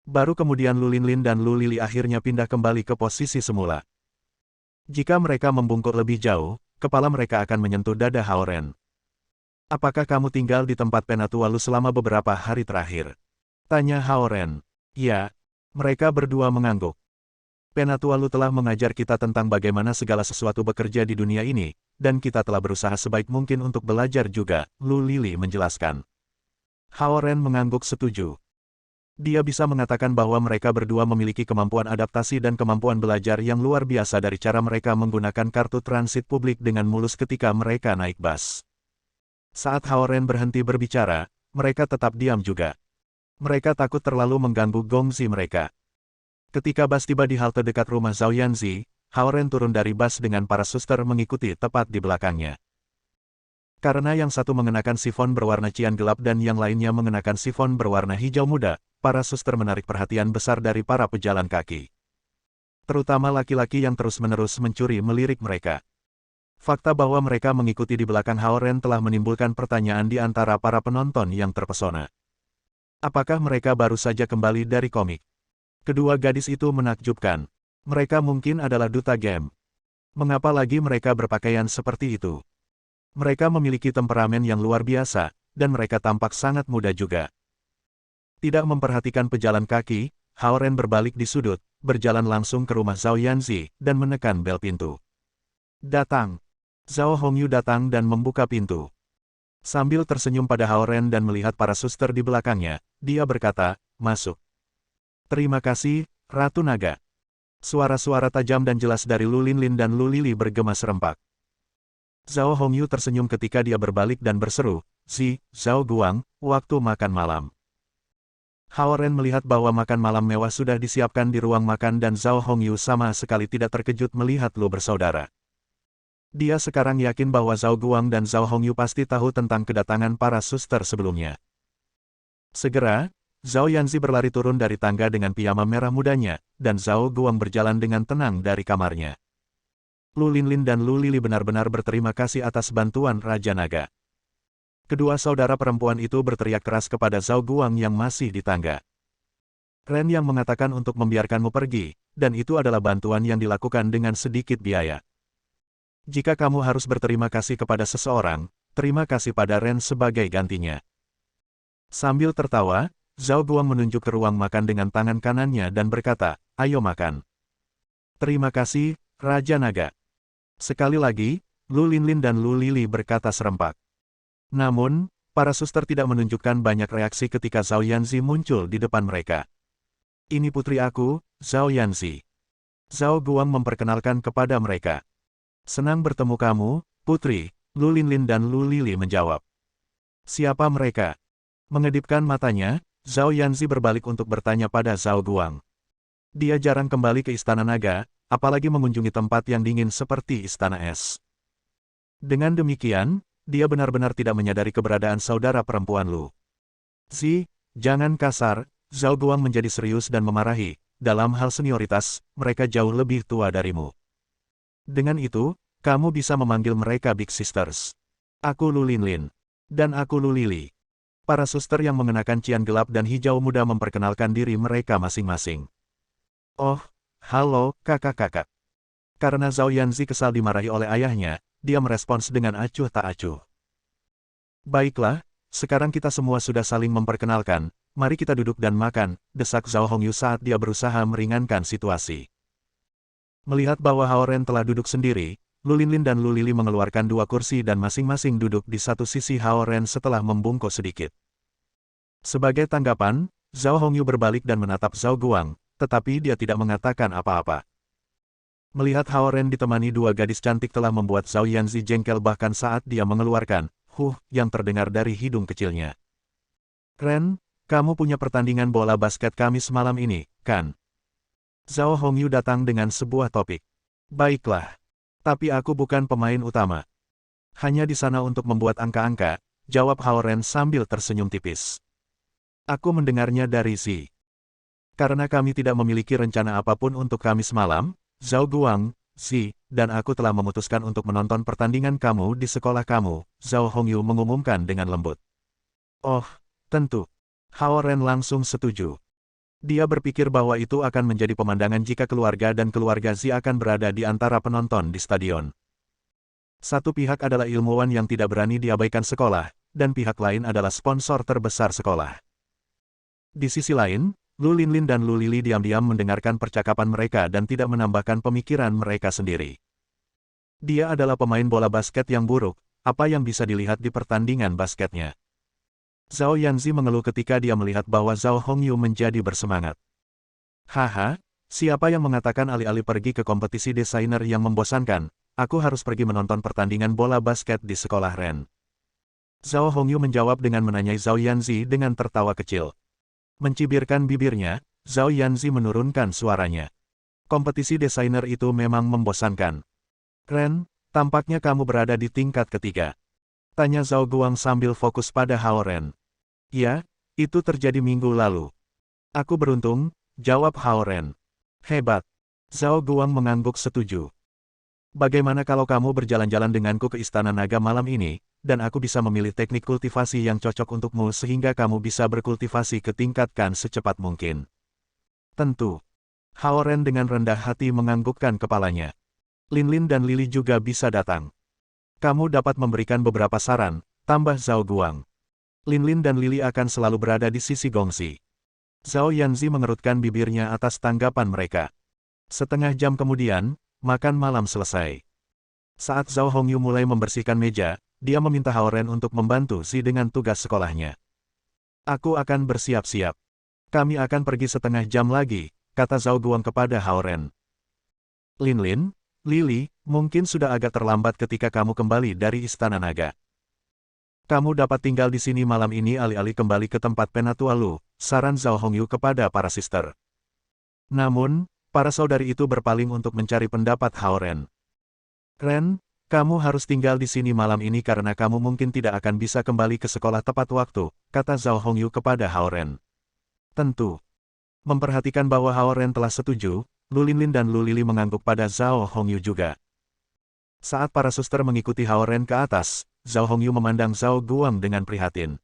Baru kemudian Lu Linlin dan Lu Lili akhirnya pindah kembali ke posisi semula. Jika mereka membungkuk lebih jauh, kepala mereka akan menyentuh dada Hao Ren. Apakah kamu tinggal di tempat Penatua Lu selama beberapa hari terakhir? Tanya Hao Ren. Ya, mereka berdua mengangguk. Penatua Lu telah mengajar kita tentang bagaimana segala sesuatu bekerja di dunia ini, dan kita telah berusaha sebaik mungkin untuk belajar juga, Lu Lili menjelaskan. Hao Ren mengangguk setuju. Dia bisa mengatakan bahwa mereka berdua memiliki kemampuan adaptasi dan kemampuan belajar yang luar biasa dari cara mereka menggunakan kartu transit publik dengan mulus ketika mereka naik bus. Saat Hao Ren berhenti berbicara, mereka tetap diam juga. Mereka takut terlalu mengganggu Gongzi mereka. Ketika bus tiba di halte dekat rumah Zhao Yanzi, Hao Ren turun dari bus dengan para suster mengikuti tepat di belakangnya. Karena yang satu mengenakan sifon berwarna cian gelap dan yang lainnya mengenakan sifon berwarna hijau muda, para suster menarik perhatian besar dari para pejalan kaki. Terutama laki-laki yang terus-menerus mencuri melirik mereka. Fakta bahwa mereka mengikuti di belakang Hao Ren telah menimbulkan pertanyaan di antara para penonton yang terpesona. Apakah mereka baru saja kembali dari komik? Kedua gadis itu menakjubkan. Mereka mungkin adalah duta game. Mengapa lagi mereka berpakaian seperti itu? Mereka memiliki temperamen yang luar biasa, dan mereka tampak sangat muda juga. Tidak memperhatikan pejalan kaki, Hao Ren berbalik di sudut, berjalan langsung ke rumah Zhao Yanzi, dan menekan bel pintu. Datang. Zhao Hongyu datang dan membuka pintu. Sambil tersenyum pada Hao Ren dan melihat para suster di belakangnya, dia berkata, masuk. Terima kasih, Ratu Naga. Suara-suara tajam dan jelas dari Lu Linlin dan Lu Lili bergema serempak. Zhao Hongyu tersenyum ketika dia berbalik dan berseru, Zhao Guang, waktu makan malam. Hao Ren melihat bahwa makan malam mewah sudah disiapkan di ruang makan dan Zhao Hongyu sama sekali tidak terkejut melihat Lu bersaudara. Dia sekarang yakin bahwa Zhao Guang dan Zhao Hongyu pasti tahu tentang kedatangan para suster sebelumnya. Segera, Zhao Yanzi berlari turun dari tangga dengan piyama merah mudanya, dan Zhao Guang berjalan dengan tenang dari kamarnya. Lu Linlin dan Lu Lili benar-benar berterima kasih atas bantuan Raja Naga. Kedua saudara perempuan itu berteriak keras kepada Zhao Guang yang masih di tangga. Ren yang mengatakan untuk membiarkanmu pergi, dan itu adalah bantuan yang dilakukan dengan sedikit biaya. Jika kamu harus berterima kasih kepada seseorang, terima kasih pada Ren sebagai gantinya. Sambil tertawa, Zhao Guang menunjuk ke ruang makan dengan tangan kanannya dan berkata, ayo makan. Terima kasih, Raja Naga. Sekali lagi, Lu Linlin dan Lu Lili berkata serempak. Namun, para suster tidak menunjukkan banyak reaksi ketika Zhao Yanzi muncul di depan mereka. Ini putri aku, Zhao Yanzi. Zhao Guang memperkenalkan kepada mereka. Senang bertemu kamu, putri, Lu Linlin dan Lu Lili menjawab. Siapa mereka? Mengedipkan matanya, Zhao Yanzi berbalik untuk bertanya pada Zhao Guang. Dia jarang kembali ke Istana Naga, apalagi mengunjungi tempat yang dingin seperti Istana Es. Dengan demikian, dia benar-benar tidak menyadari keberadaan saudara perempuan Lu. Jangan kasar, Zhao Guang menjadi serius dan memarahi, dalam hal senioritas, mereka jauh lebih tua darimu. Dengan itu, kamu bisa memanggil mereka Big Sisters. Aku Lu Linlin. Dan aku Lu Lili. Para suster yang mengenakan cian gelap dan hijau muda memperkenalkan diri mereka masing-masing. Oh, halo, kakak-kakak. Karena Zhao Yanzi kesal dimarahi oleh ayahnya, dia merespons dengan acuh tak acuh. Baiklah, sekarang kita semua sudah saling memperkenalkan, mari kita duduk dan makan, desak Zhao Hongyu saat dia berusaha meringankan situasi. Melihat bahwa Hao Ren telah duduk sendiri, Lu Linlin dan Lu Lili mengeluarkan dua kursi dan masing-masing duduk di satu sisi Hao Ren setelah membungkuk sedikit. Sebagai tanggapan, Zhao Hongyu berbalik dan menatap Zhao Guang, tetapi dia tidak mengatakan apa-apa. Melihat Hao Ren ditemani dua gadis cantik telah membuat Zhao Yanzi jengkel bahkan saat dia mengeluarkan, yang terdengar dari hidung kecilnya. Ren, kamu punya pertandingan bola basket Kamis malam ini, kan? Zhao Hongyu datang dengan sebuah topik. Baiklah. Tapi aku bukan pemain utama. Hanya di sana untuk membuat angka-angka, jawab Hao Ren sambil tersenyum tipis. Aku mendengarnya dari Zi. Karena kami tidak memiliki rencana apapun untuk Kamis malam, Zhao Guang, Zi, dan aku telah memutuskan untuk menonton pertandingan kamu di sekolah kamu, Zhao Hongyu mengumumkan dengan lembut. Oh, tentu. Hao Ren langsung setuju. Dia berpikir bahwa itu akan menjadi pemandangan jika keluarga dan keluarga Zi akan berada di antara penonton di stadion. Satu pihak adalah ilmuwan yang tidak berani diabaikan sekolah, dan pihak lain adalah sponsor terbesar sekolah. Di sisi lain, Lu Linlin dan Lu Lili diam-diam mendengarkan percakapan mereka dan tidak menambahkan pemikiran mereka sendiri. Dia adalah pemain bola basket yang buruk, apa yang bisa dilihat di pertandingan basketnya. Zhao Yanzi mengeluh ketika dia melihat bahwa Zhao Hongyu menjadi bersemangat. Haha, siapa yang mengatakan alih-alih pergi ke kompetisi desainer yang membosankan, aku harus pergi menonton pertandingan bola basket di sekolah Ren. Zhao Hongyu menjawab dengan menanyai Zhao Yanzi dengan tertawa kecil. Mencibirkan bibirnya, Zhao Yanzi menurunkan suaranya. Kompetisi desainer itu memang membosankan. Ren, tampaknya kamu berada di tingkat ketiga. Tanya Zhao Guang sambil fokus pada Hao Ren. Ya, itu terjadi minggu lalu. Aku beruntung, jawab Hao Ren. Hebat. Zhao Guang mengangguk setuju. Bagaimana kalau kamu berjalan-jalan denganku ke Istana Naga malam ini, dan aku bisa memilih teknik kultivasi yang cocok untukmu sehingga kamu bisa berkultivasi ke tingkatkan secepat mungkin. Tentu. Hao Ren dengan rendah hati menganggukkan kepalanya. Linlin dan Lili juga bisa datang. Kamu dapat memberikan beberapa saran, tambah Zhao Guang. Linlin dan Lili akan selalu berada di sisi Gongxi. Zhao Yanzi mengerutkan bibirnya atas tanggapan mereka. Setengah jam kemudian, makan malam selesai. Saat Zhao Hongyu mulai membersihkan meja, dia meminta Hao Ren untuk membantu Zi dengan tugas sekolahnya. Aku akan bersiap-siap. Kami akan pergi setengah jam lagi, kata Zhao Guang kepada Hao Ren. Linlin, Lili, mungkin sudah agak terlambat ketika kamu kembali dari Istana Naga. Kamu dapat tinggal di sini malam ini alih-alih kembali ke tempat Penatua Lu, saran Zhao Hongyu kepada para sister. Namun, para saudari itu berpaling untuk mencari pendapat Hao Ren. Ren, kamu harus tinggal di sini malam ini karena kamu mungkin tidak akan bisa kembali ke sekolah tepat waktu, kata Zhao Hongyu kepada Hao Ren. Tentu. Memperhatikan bahwa Hao Ren telah setuju, Lu Linlin dan Lu Lili mengangguk pada Zhao Hongyu juga. Saat para suster mengikuti Hao Ren ke atas, Zhao Hongyu memandang Zhao Guang dengan prihatin.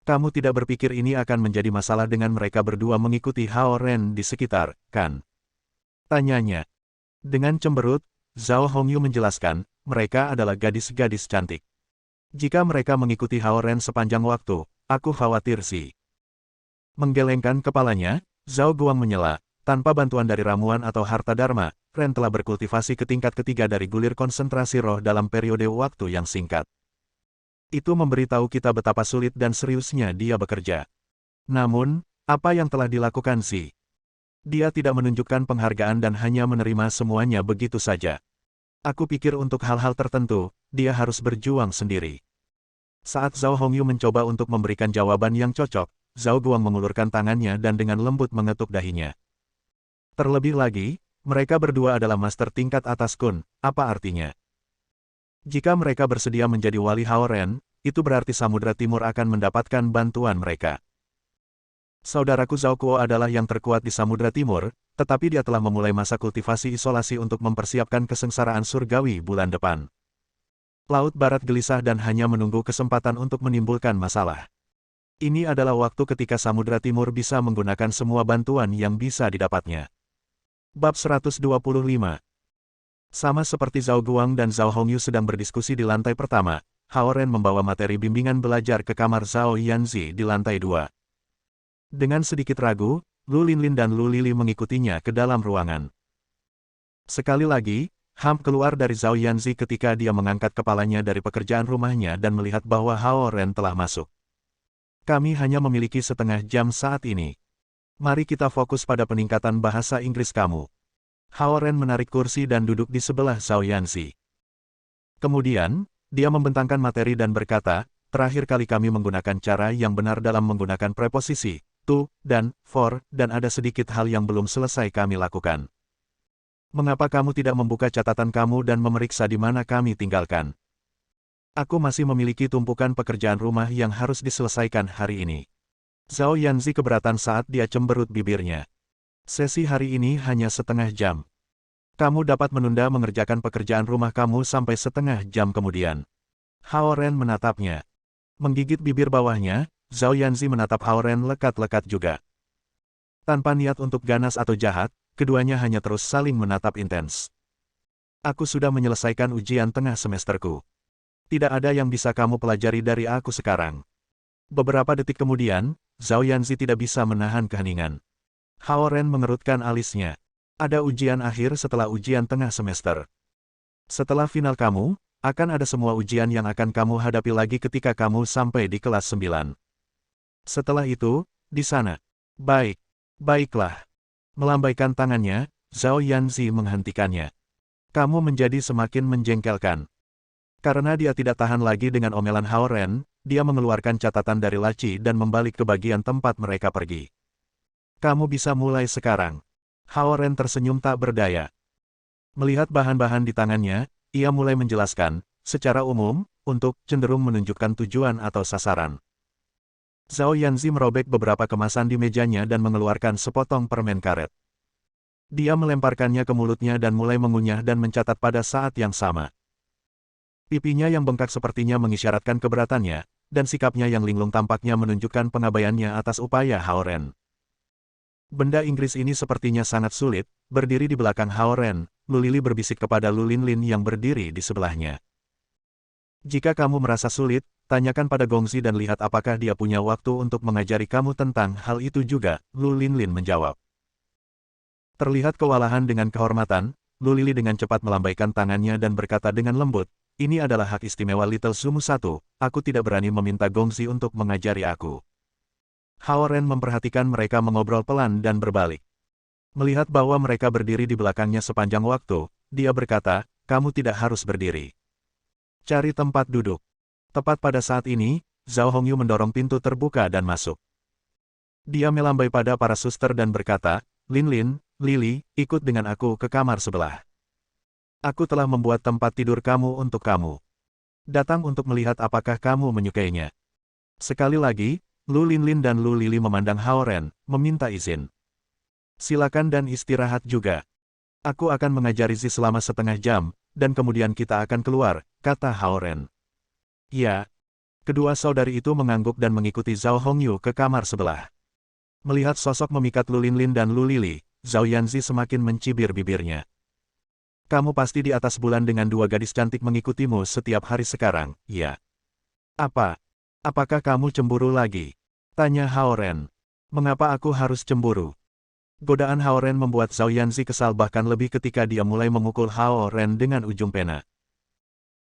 Kamu tidak berpikir ini akan menjadi masalah dengan mereka berdua mengikuti Hao Ren di sekitar, kan? Tanyanya. Dengan cemberut, Zhao Hongyu menjelaskan, mereka adalah gadis-gadis cantik. Jika mereka mengikuti Hao Ren sepanjang waktu, aku khawatir sih. Menggelengkan kepalanya, Zhao Guang menyela, tanpa bantuan dari ramuan atau harta dharma, Ren telah berkultivasi ke tingkat ketiga dari gulir konsentrasi roh dalam periode waktu yang singkat. Itu memberitahu kita betapa sulit dan seriusnya dia bekerja. Namun, apa yang telah dilakukan Zi? Dia tidak menunjukkan penghargaan dan hanya menerima semuanya begitu saja. Aku pikir untuk hal-hal tertentu, dia harus berjuang sendiri. Saat Zhao Hongyu mencoba untuk memberikan jawaban yang cocok, Zhao Guang mengulurkan tangannya dan dengan lembut mengetuk dahinya. Terlebih lagi, mereka berdua adalah master tingkat atas Kun, apa artinya? Jika mereka bersedia menjadi wali Hao Ren, itu berarti Samudra Timur akan mendapatkan bantuan mereka. Saudaraku Zhao Kuo adalah yang terkuat di Samudra Timur, tetapi dia telah memulai masa kultivasi isolasi untuk mempersiapkan kesengsaraan surgawi bulan depan. Laut Barat gelisah dan hanya menunggu kesempatan untuk menimbulkan masalah. Ini adalah waktu ketika Samudra Timur bisa menggunakan semua bantuan yang bisa didapatnya. Bab 125. Sama seperti Zhao Guang dan Zhao Hongyu sedang berdiskusi di lantai pertama, Hao Ren membawa materi bimbingan belajar ke kamar Zhao Yanzi di lantai 2. Dengan sedikit ragu, Lu Linlin dan Lu Lili mengikutinya ke dalam ruangan. Sekali lagi, Ham keluar dari Zhao Yanzi ketika dia mengangkat kepalanya dari pekerjaan rumahnya dan melihat bahwa Hao Ren telah masuk. Kami hanya memiliki setengah jam saat ini. Mari kita fokus pada peningkatan bahasa Inggris kamu. Hao Ren menarik kursi dan duduk di sebelah Zhao Yanzi. Kemudian, dia membentangkan materi dan berkata, terakhir kali kami menggunakan cara yang benar dalam menggunakan preposisi, to, dan for, dan ada sedikit hal yang belum selesai kami lakukan. Mengapa kamu tidak membuka catatan kamu dan memeriksa di mana kami tinggalkan? Aku masih memiliki tumpukan pekerjaan rumah yang harus diselesaikan hari ini. Zhao Yanzi keberatan saat dia cemberut bibirnya. Sesi hari ini hanya setengah jam. Kamu dapat menunda mengerjakan pekerjaan rumah kamu sampai setengah jam kemudian. Hao Ren menatapnya. Menggigit bibir bawahnya, Zhao Yanzi menatap Hao Ren lekat-lekat juga. Tanpa niat untuk ganas atau jahat, keduanya hanya terus saling menatap intens. Aku sudah menyelesaikan ujian tengah semesterku. Tidak ada yang bisa kamu pelajari dari aku sekarang. Beberapa detik kemudian, Zhao Yanzi tidak bisa menahan keheningan. Hao Ren mengerutkan alisnya. Ada ujian akhir setelah ujian tengah semester. Setelah final kamu, akan ada semua ujian yang akan kamu hadapi lagi ketika kamu sampai di kelas 9. Setelah itu, di sana. Baik. Baiklah. Melambaikan tangannya, Zhao Yanzi menghentikannya. Kamu menjadi semakin menjengkelkan. Karena dia tidak tahan lagi dengan omelan Hao Ren, dia mengeluarkan catatan dari laci dan membalik ke bagian tempat mereka pergi. Kamu bisa mulai sekarang. Hao Ren tersenyum tak berdaya. Melihat bahan-bahan di tangannya, ia mulai menjelaskan, secara umum, untuk cenderung menunjukkan tujuan atau sasaran. Zhao Yanzi merobek beberapa kemasan di mejanya dan mengeluarkan sepotong permen karet. Dia melemparkannya ke mulutnya dan mulai mengunyah dan mencatat pada saat yang sama. Pipinya yang bengkak sepertinya mengisyaratkan keberatannya, dan sikapnya yang linglung tampaknya menunjukkan pengabaiannya atas upaya Hao Ren. Benda Inggris ini sepertinya sangat sulit, berdiri di belakang Hao Ren, Lu Lili berbisik kepada Lu Linlin yang berdiri di sebelahnya. Jika kamu merasa sulit, tanyakan pada Gongzi dan lihat apakah dia punya waktu untuk mengajari kamu tentang hal itu juga, Lu Linlin menjawab. Terlihat kewalahan dengan kehormatan, Lu Lili dengan cepat melambaikan tangannya dan berkata dengan lembut, ini adalah hak istimewa Little Sumu 1, aku tidak berani meminta Gongzi untuk mengajari aku. Hao Ren memperhatikan mereka mengobrol pelan dan berbalik. Melihat bahwa mereka berdiri di belakangnya sepanjang waktu, dia berkata, kamu tidak harus berdiri. Cari tempat duduk. Tepat pada saat ini, Zhao Hongyu mendorong pintu terbuka dan masuk. Dia melambai pada para suster dan berkata, Linlin, Lili, ikut dengan aku ke kamar sebelah. Aku telah membuat tempat tidur kamu untuk kamu. Datang untuk melihat apakah kamu menyukainya. Sekali lagi, Lu Linlin dan Lu Lili memandang Hao Ren, meminta izin. Silakan dan istirahat juga. Aku akan mengajari Zi selama setengah jam, dan kemudian kita akan keluar, kata Hao Ren. Ya. Kedua saudari itu mengangguk dan mengikuti Zhao Hongyu ke kamar sebelah. Melihat sosok memikat Lu Linlin dan Lu Lili, Zhao Yanzi semakin mencibir bibirnya. Kamu pasti di atas bulan dengan dua gadis cantik mengikutimu setiap hari sekarang, ya? Apa? Apakah kamu cemburu lagi? Tanya Hao Ren. Mengapa aku harus cemburu? Godaan Hao Ren membuat Zhao Yanzi kesal bahkan lebih ketika dia mulai memukul Hao Ren dengan ujung pena.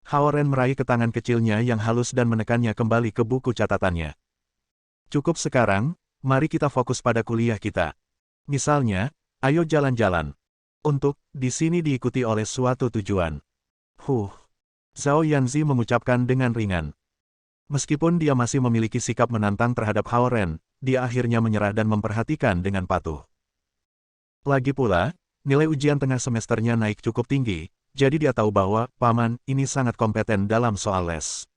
Hao Ren meraih ke tangan kecilnya yang halus dan menekannya kembali ke buku catatannya. Cukup sekarang, mari kita fokus pada kuliah kita. Misalnya, ayo jalan-jalan. Untuk, di sini diikuti oleh suatu tujuan. Zhao Yanzi mengucapkan dengan ringan. Meskipun dia masih memiliki sikap menantang terhadap Hao Ren, dia akhirnya menyerah dan memperhatikan dengan patuh. Lagi pula, nilai ujian tengah semesternya naik cukup tinggi, jadi dia tahu bahwa, paman, ini sangat kompeten dalam soal les.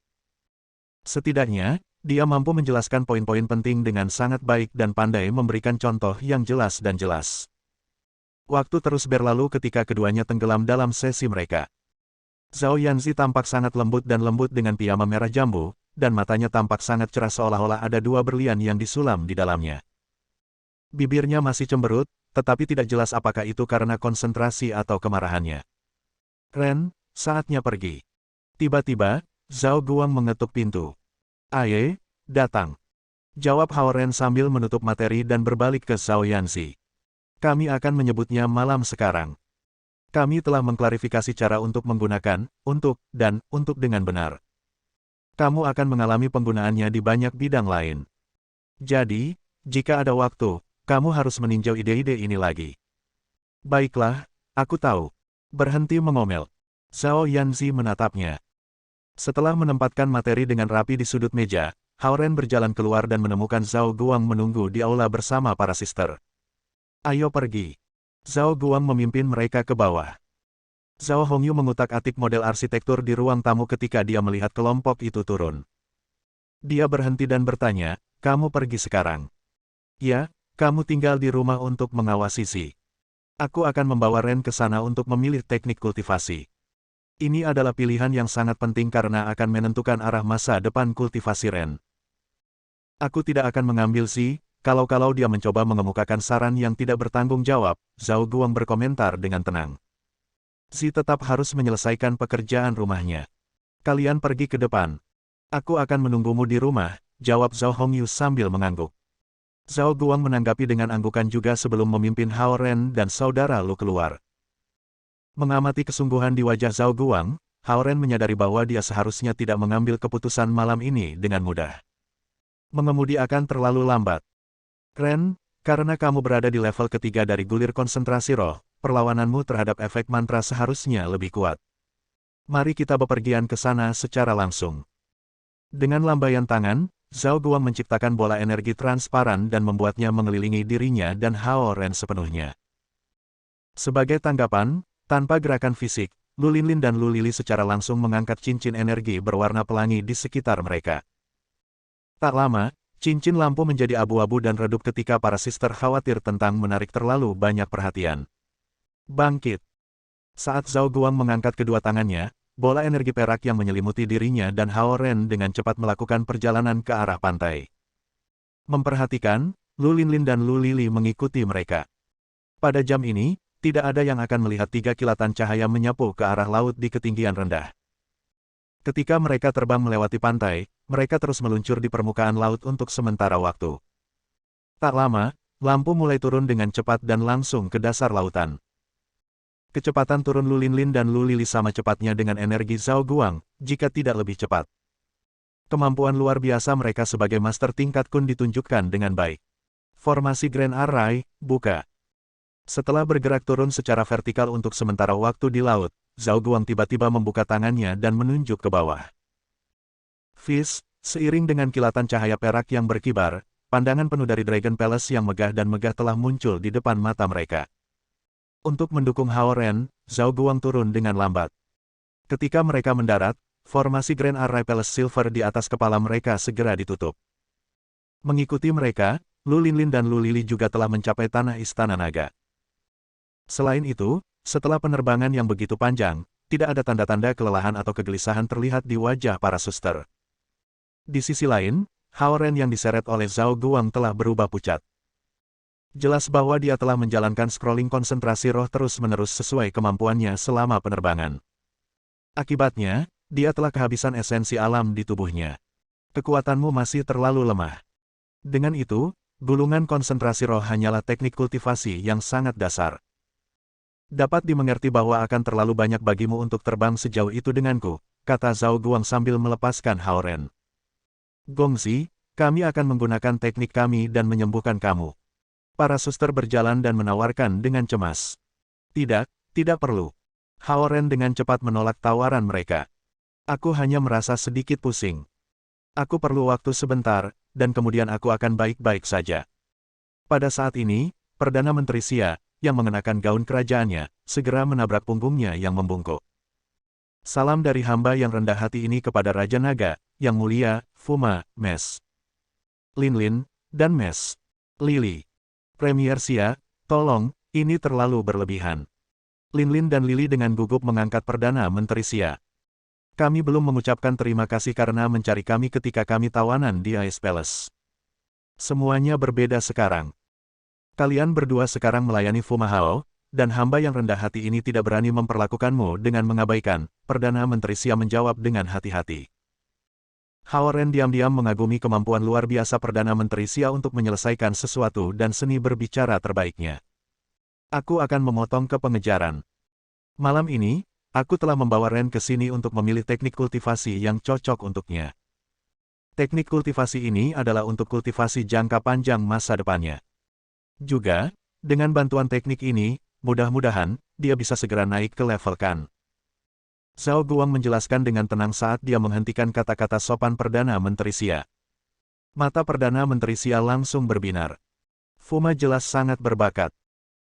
Setidaknya, dia mampu menjelaskan poin-poin penting dengan sangat baik dan pandai memberikan contoh yang jelas dan jelas. Waktu terus berlalu ketika keduanya tenggelam dalam sesi mereka. Zhao Yanzi tampak sangat lembut dan lembut dengan piyama merah jambu, dan matanya tampak sangat cerah seolah-olah ada dua berlian yang disulam di dalamnya. Bibirnya masih cemberut, tetapi tidak jelas apakah itu karena konsentrasi atau kemarahannya. Ren, saatnya pergi. Tiba-tiba, Zhao Guang mengetuk pintu. Aye, datang. Jawab Hao Ren sambil menutup materi dan berbalik ke Zhao Yanzi. Kami akan menyebutnya malam sekarang. Kami telah mengklarifikasi cara untuk menggunakan, dan untuk dengan benar. Kamu akan mengalami penggunaannya di banyak bidang lain. Jadi, jika ada waktu, kamu harus meninjau ide-ide ini lagi. Baiklah, aku tahu. Berhenti mengomel. Zhao Yanzi menatapnya. Setelah menempatkan materi dengan rapi di sudut meja, Hao Ren berjalan keluar dan menemukan Zhao Guang menunggu di aula bersama para sister. Ayo pergi. Zhao Guang memimpin mereka ke bawah. Zhao Hongyu mengutak-atik model arsitektur di ruang tamu ketika dia melihat kelompok itu turun. Dia berhenti dan bertanya, kamu pergi sekarang? Ya, kamu tinggal di rumah untuk mengawasi Si. Aku akan membawa Ren ke sana untuk memilih teknik kultivasi. Ini adalah pilihan yang sangat penting karena akan menentukan arah masa depan kultivasi Ren. Aku tidak akan mengambil Si, kalau dia mencoba mengemukakan saran yang tidak bertanggung jawab, Zhao Guang berkomentar dengan tenang. Si tetap harus menyelesaikan pekerjaan rumahnya. Kalian pergi ke depan. Aku akan menunggumu di rumah, jawab Zhao Hongyu sambil mengangguk. Zhao Guang menanggapi dengan anggukan juga sebelum memimpin Hao Ren dan saudara Lu keluar. Mengamati kesungguhan di wajah Zhao Guang, Hao Ren menyadari bahwa dia seharusnya tidak mengambil keputusan malam ini dengan mudah. Mengemudi akan terlalu lambat. Ren, karena kamu berada di level ketiga dari gulir konsentrasi roh, perlawananmu terhadap efek mantra seharusnya lebih kuat. Mari kita bepergian ke sana secara langsung. Dengan lambaian tangan, Zhao Guang menciptakan bola energi transparan dan membuatnya mengelilingi dirinya dan Hao Ren sepenuhnya. Sebagai tanggapan, tanpa gerakan fisik, Lu Linlin dan Lu Lili secara langsung mengangkat cincin energi berwarna pelangi di sekitar mereka. Tak lama, cincin lampu menjadi abu-abu dan redup ketika para sister khawatir tentang menarik terlalu banyak perhatian. Bangkit. Saat Zhao Guang mengangkat kedua tangannya, bola energi perak yang menyelimuti dirinya dan Hao Ren dengan cepat melakukan perjalanan ke arah pantai. Memperhatikan, Lu Linlin dan Lu Lili mengikuti mereka. Pada jam ini, tidak ada yang akan melihat tiga kilatan cahaya menyapu ke arah laut di ketinggian rendah. Ketika mereka terbang melewati pantai, mereka terus meluncur di permukaan laut untuk sementara waktu. Tak lama, lampu mulai turun dengan cepat dan langsung ke dasar lautan. Kecepatan turun Lu Linlin dan Lu Lili sama cepatnya dengan energi Zhao Guang, jika tidak lebih cepat. Kemampuan luar biasa mereka sebagai master tingkat kun ditunjukkan dengan baik. Formasi Grand Array, buka. Setelah bergerak turun secara vertikal untuk sementara waktu di laut, Zhao Guang tiba-tiba membuka tangannya dan menunjuk ke bawah. Fizz, seiring dengan kilatan cahaya perak yang berkibar, pandangan penuh dari Dragon Palace yang megah dan megah telah muncul di depan mata mereka. Untuk mendukung Hao Ren, Zhao Guang turun dengan lambat. Ketika mereka mendarat, formasi Grand Array Palace Silver di atas kepala mereka segera ditutup. Mengikuti mereka, Lu Linlin dan Lu Lili juga telah mencapai tanah Istana Naga. Selain itu, setelah penerbangan yang begitu panjang, tidak ada tanda-tanda kelelahan atau kegelisahan terlihat di wajah para suster. Di sisi lain, Hao Ren yang diseret oleh Zhao Guang telah berubah pucat. Jelas bahwa dia telah menjalankan scrolling konsentrasi roh terus-menerus sesuai kemampuannya selama penerbangan. Akibatnya, dia telah kehabisan esensi alam di tubuhnya. Kekuatanmu masih terlalu lemah. Dengan itu, gulungan konsentrasi roh hanyalah teknik kultivasi yang sangat dasar. Dapat dimengerti bahwa akan terlalu banyak bagimu untuk terbang sejauh itu denganku, kata Zhao Guang sambil melepaskan Hao Ren. Gongzi, kami akan menggunakan teknik kami dan menyembuhkan kamu. Para suster berjalan dan menawarkan dengan cemas. Tidak perlu. Hao Ren dengan cepat menolak tawaran mereka. Aku hanya merasa sedikit pusing. Aku perlu waktu sebentar, dan kemudian aku akan baik-baik saja. Pada saat ini, Perdana Menteri Xia, yang mengenakan gaun kerajaannya, segera menabrak punggungnya yang membungkuk. Salam dari hamba yang rendah hati ini kepada Raja Naga, yang mulia, Fuma, Mes Linlin, dan Mes Lili. Premier Xia, tolong, ini terlalu berlebihan. Linlin dan Lily dengan gugup mengangkat Perdana Menteri Xia. Kami belum mengucapkan terima kasih karena mencari kami ketika kami tawanan di Ice Palace. Semuanya berbeda sekarang. Kalian berdua sekarang melayani Fuma Hao, dan hamba yang rendah hati ini tidak berani memperlakukanmu dengan mengabaikan, Perdana Menteri Xia menjawab dengan hati-hati. Hao Ren diam-diam mengagumi kemampuan luar biasa Perdana Menteri Xia untuk menyelesaikan sesuatu dan seni berbicara terbaiknya. Aku akan memotong ke pengejaran. Malam ini, aku telah membawa Ren ke sini untuk memilih teknik kultivasi yang cocok untuknya. Teknik kultivasi ini adalah untuk kultivasi jangka panjang masa depannya. Juga, dengan bantuan teknik ini, mudah-mudahan, dia bisa segera naik ke level Kan. Zhao Guang menjelaskan dengan tenang saat dia menghentikan kata-kata sopan Perdana Menteri Xia. Mata Perdana Menteri Xia langsung berbinar. Fuma jelas sangat berbakat.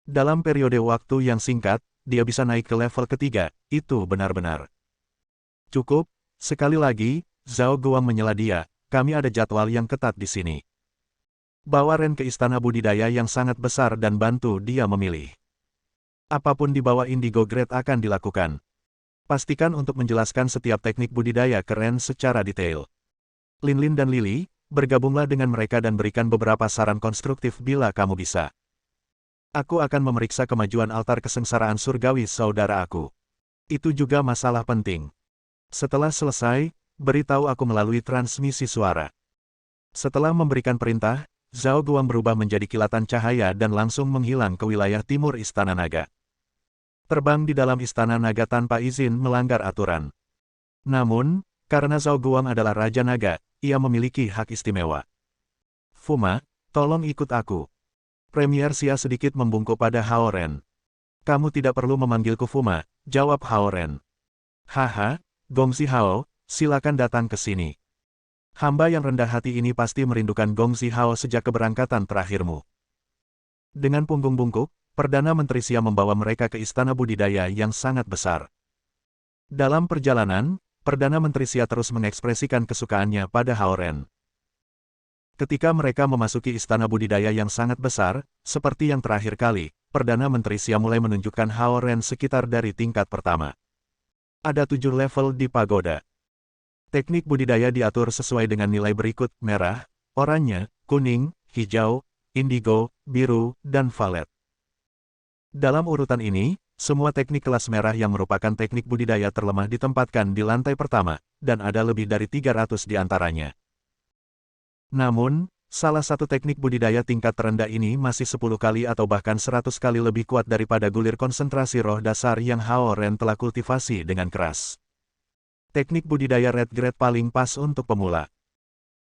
Dalam periode waktu yang singkat, dia bisa naik ke level ketiga, itu benar-benar. Cukup, sekali lagi, Zhao Guang menyela dia, kami ada jadwal yang ketat di sini. Bawa Ren ke istana budidaya yang sangat besar dan bantu dia memilih. Apapun di bawah Indigo Grade akan dilakukan. Pastikan untuk menjelaskan setiap teknik budidaya ke Ren secara detail. Linlin dan Lily, bergabunglah dengan mereka dan berikan beberapa saran konstruktif bila kamu bisa. Aku akan memeriksa kemajuan altar kesengsaraan surgawi saudara aku. Itu juga masalah penting. Setelah selesai, beritahu aku melalui transmisi suara. Setelah memberikan perintah, Zhao Guang berubah menjadi kilatan cahaya dan langsung menghilang ke wilayah timur Istana Naga. Terbang di dalam Istana Naga tanpa izin melanggar aturan. Namun, karena Zhao Guang adalah Raja Naga, ia memiliki hak istimewa. Fuma, tolong ikut aku. Premier Xia sedikit membungkuk pada Hao Ren. Kamu tidak perlu memanggilku Fuma, jawab Hao Ren. Haha, Gongzi Hao, silakan datang ke sini. Hamba yang rendah hati ini pasti merindukan Gongzi Hao sejak keberangkatan terakhirmu. Dengan punggung bungkuk, Perdana Menteri Xia membawa mereka ke istana budidaya yang sangat besar. Dalam perjalanan, Perdana Menteri Xia terus mengekspresikan kesukaannya pada Hao Ren. Ketika mereka memasuki istana budidaya yang sangat besar, seperti yang terakhir kali, Perdana Menteri Xia mulai menunjukkan Hao Ren sekitar dari tingkat pertama. Ada 7 level di pagoda. Teknik budidaya diatur sesuai dengan nilai berikut, merah, oranye, kuning, hijau, indigo, biru, dan violet. Dalam urutan ini, semua teknik kelas merah yang merupakan teknik budidaya terlemah ditempatkan di lantai pertama, dan ada lebih dari 300 di antaranya. Namun, salah satu teknik budidaya tingkat terendah ini masih 10 kali atau bahkan 100 kali lebih kuat daripada gulir konsentrasi roh dasar yang Hao Ren telah kultivasi dengan keras. Teknik budidaya red grade paling pas untuk pemula.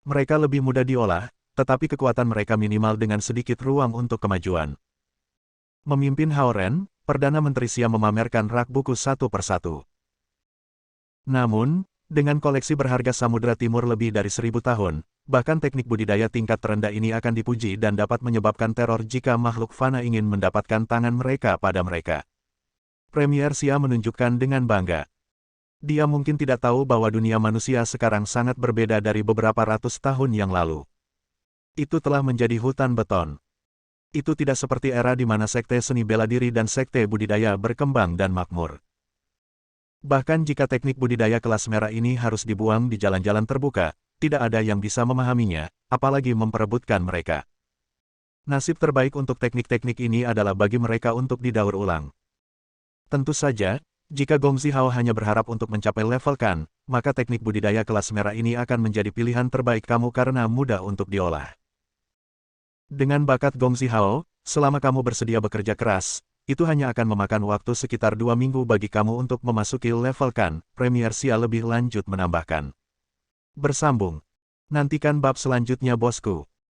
Mereka lebih mudah diolah, tetapi kekuatan mereka minimal dengan sedikit ruang untuk kemajuan. Memimpin Hao Ren, Perdana Menteri Xia memamerkan rak buku satu persatu. Namun, dengan koleksi berharga Samudra Timur lebih dari 1000 tahun, bahkan teknik budidaya tingkat terendah ini akan dipuji dan dapat menyebabkan teror jika makhluk fana ingin mendapatkan tangan mereka pada mereka. Premier Xia menunjukkan dengan bangga. Dia mungkin tidak tahu bahwa dunia manusia sekarang sangat berbeda dari beberapa ratus tahun yang lalu. Itu telah menjadi hutan beton. Itu tidak seperti era di mana sekte seni bela diri dan sekte budidaya berkembang dan makmur. Bahkan jika teknik budidaya kelas merah ini harus dibuang di jalan-jalan terbuka, tidak ada yang bisa memahaminya, apalagi memperebutkan mereka. Nasib terbaik untuk teknik-teknik ini adalah bagi mereka untuk didaur ulang. Tentu saja, jika Gongzi Hao hanya berharap untuk mencapai level Kan, maka teknik budidaya kelas merah ini akan menjadi pilihan terbaik kamu karena mudah untuk diolah. Dengan bakat Gongzi Hao, selama kamu bersedia bekerja keras, itu hanya akan memakan waktu sekitar 2 minggu bagi kamu untuk memasuki level Kan, Premier Xia lebih lanjut menambahkan. Bersambung. Nantikan bab selanjutnya bosku.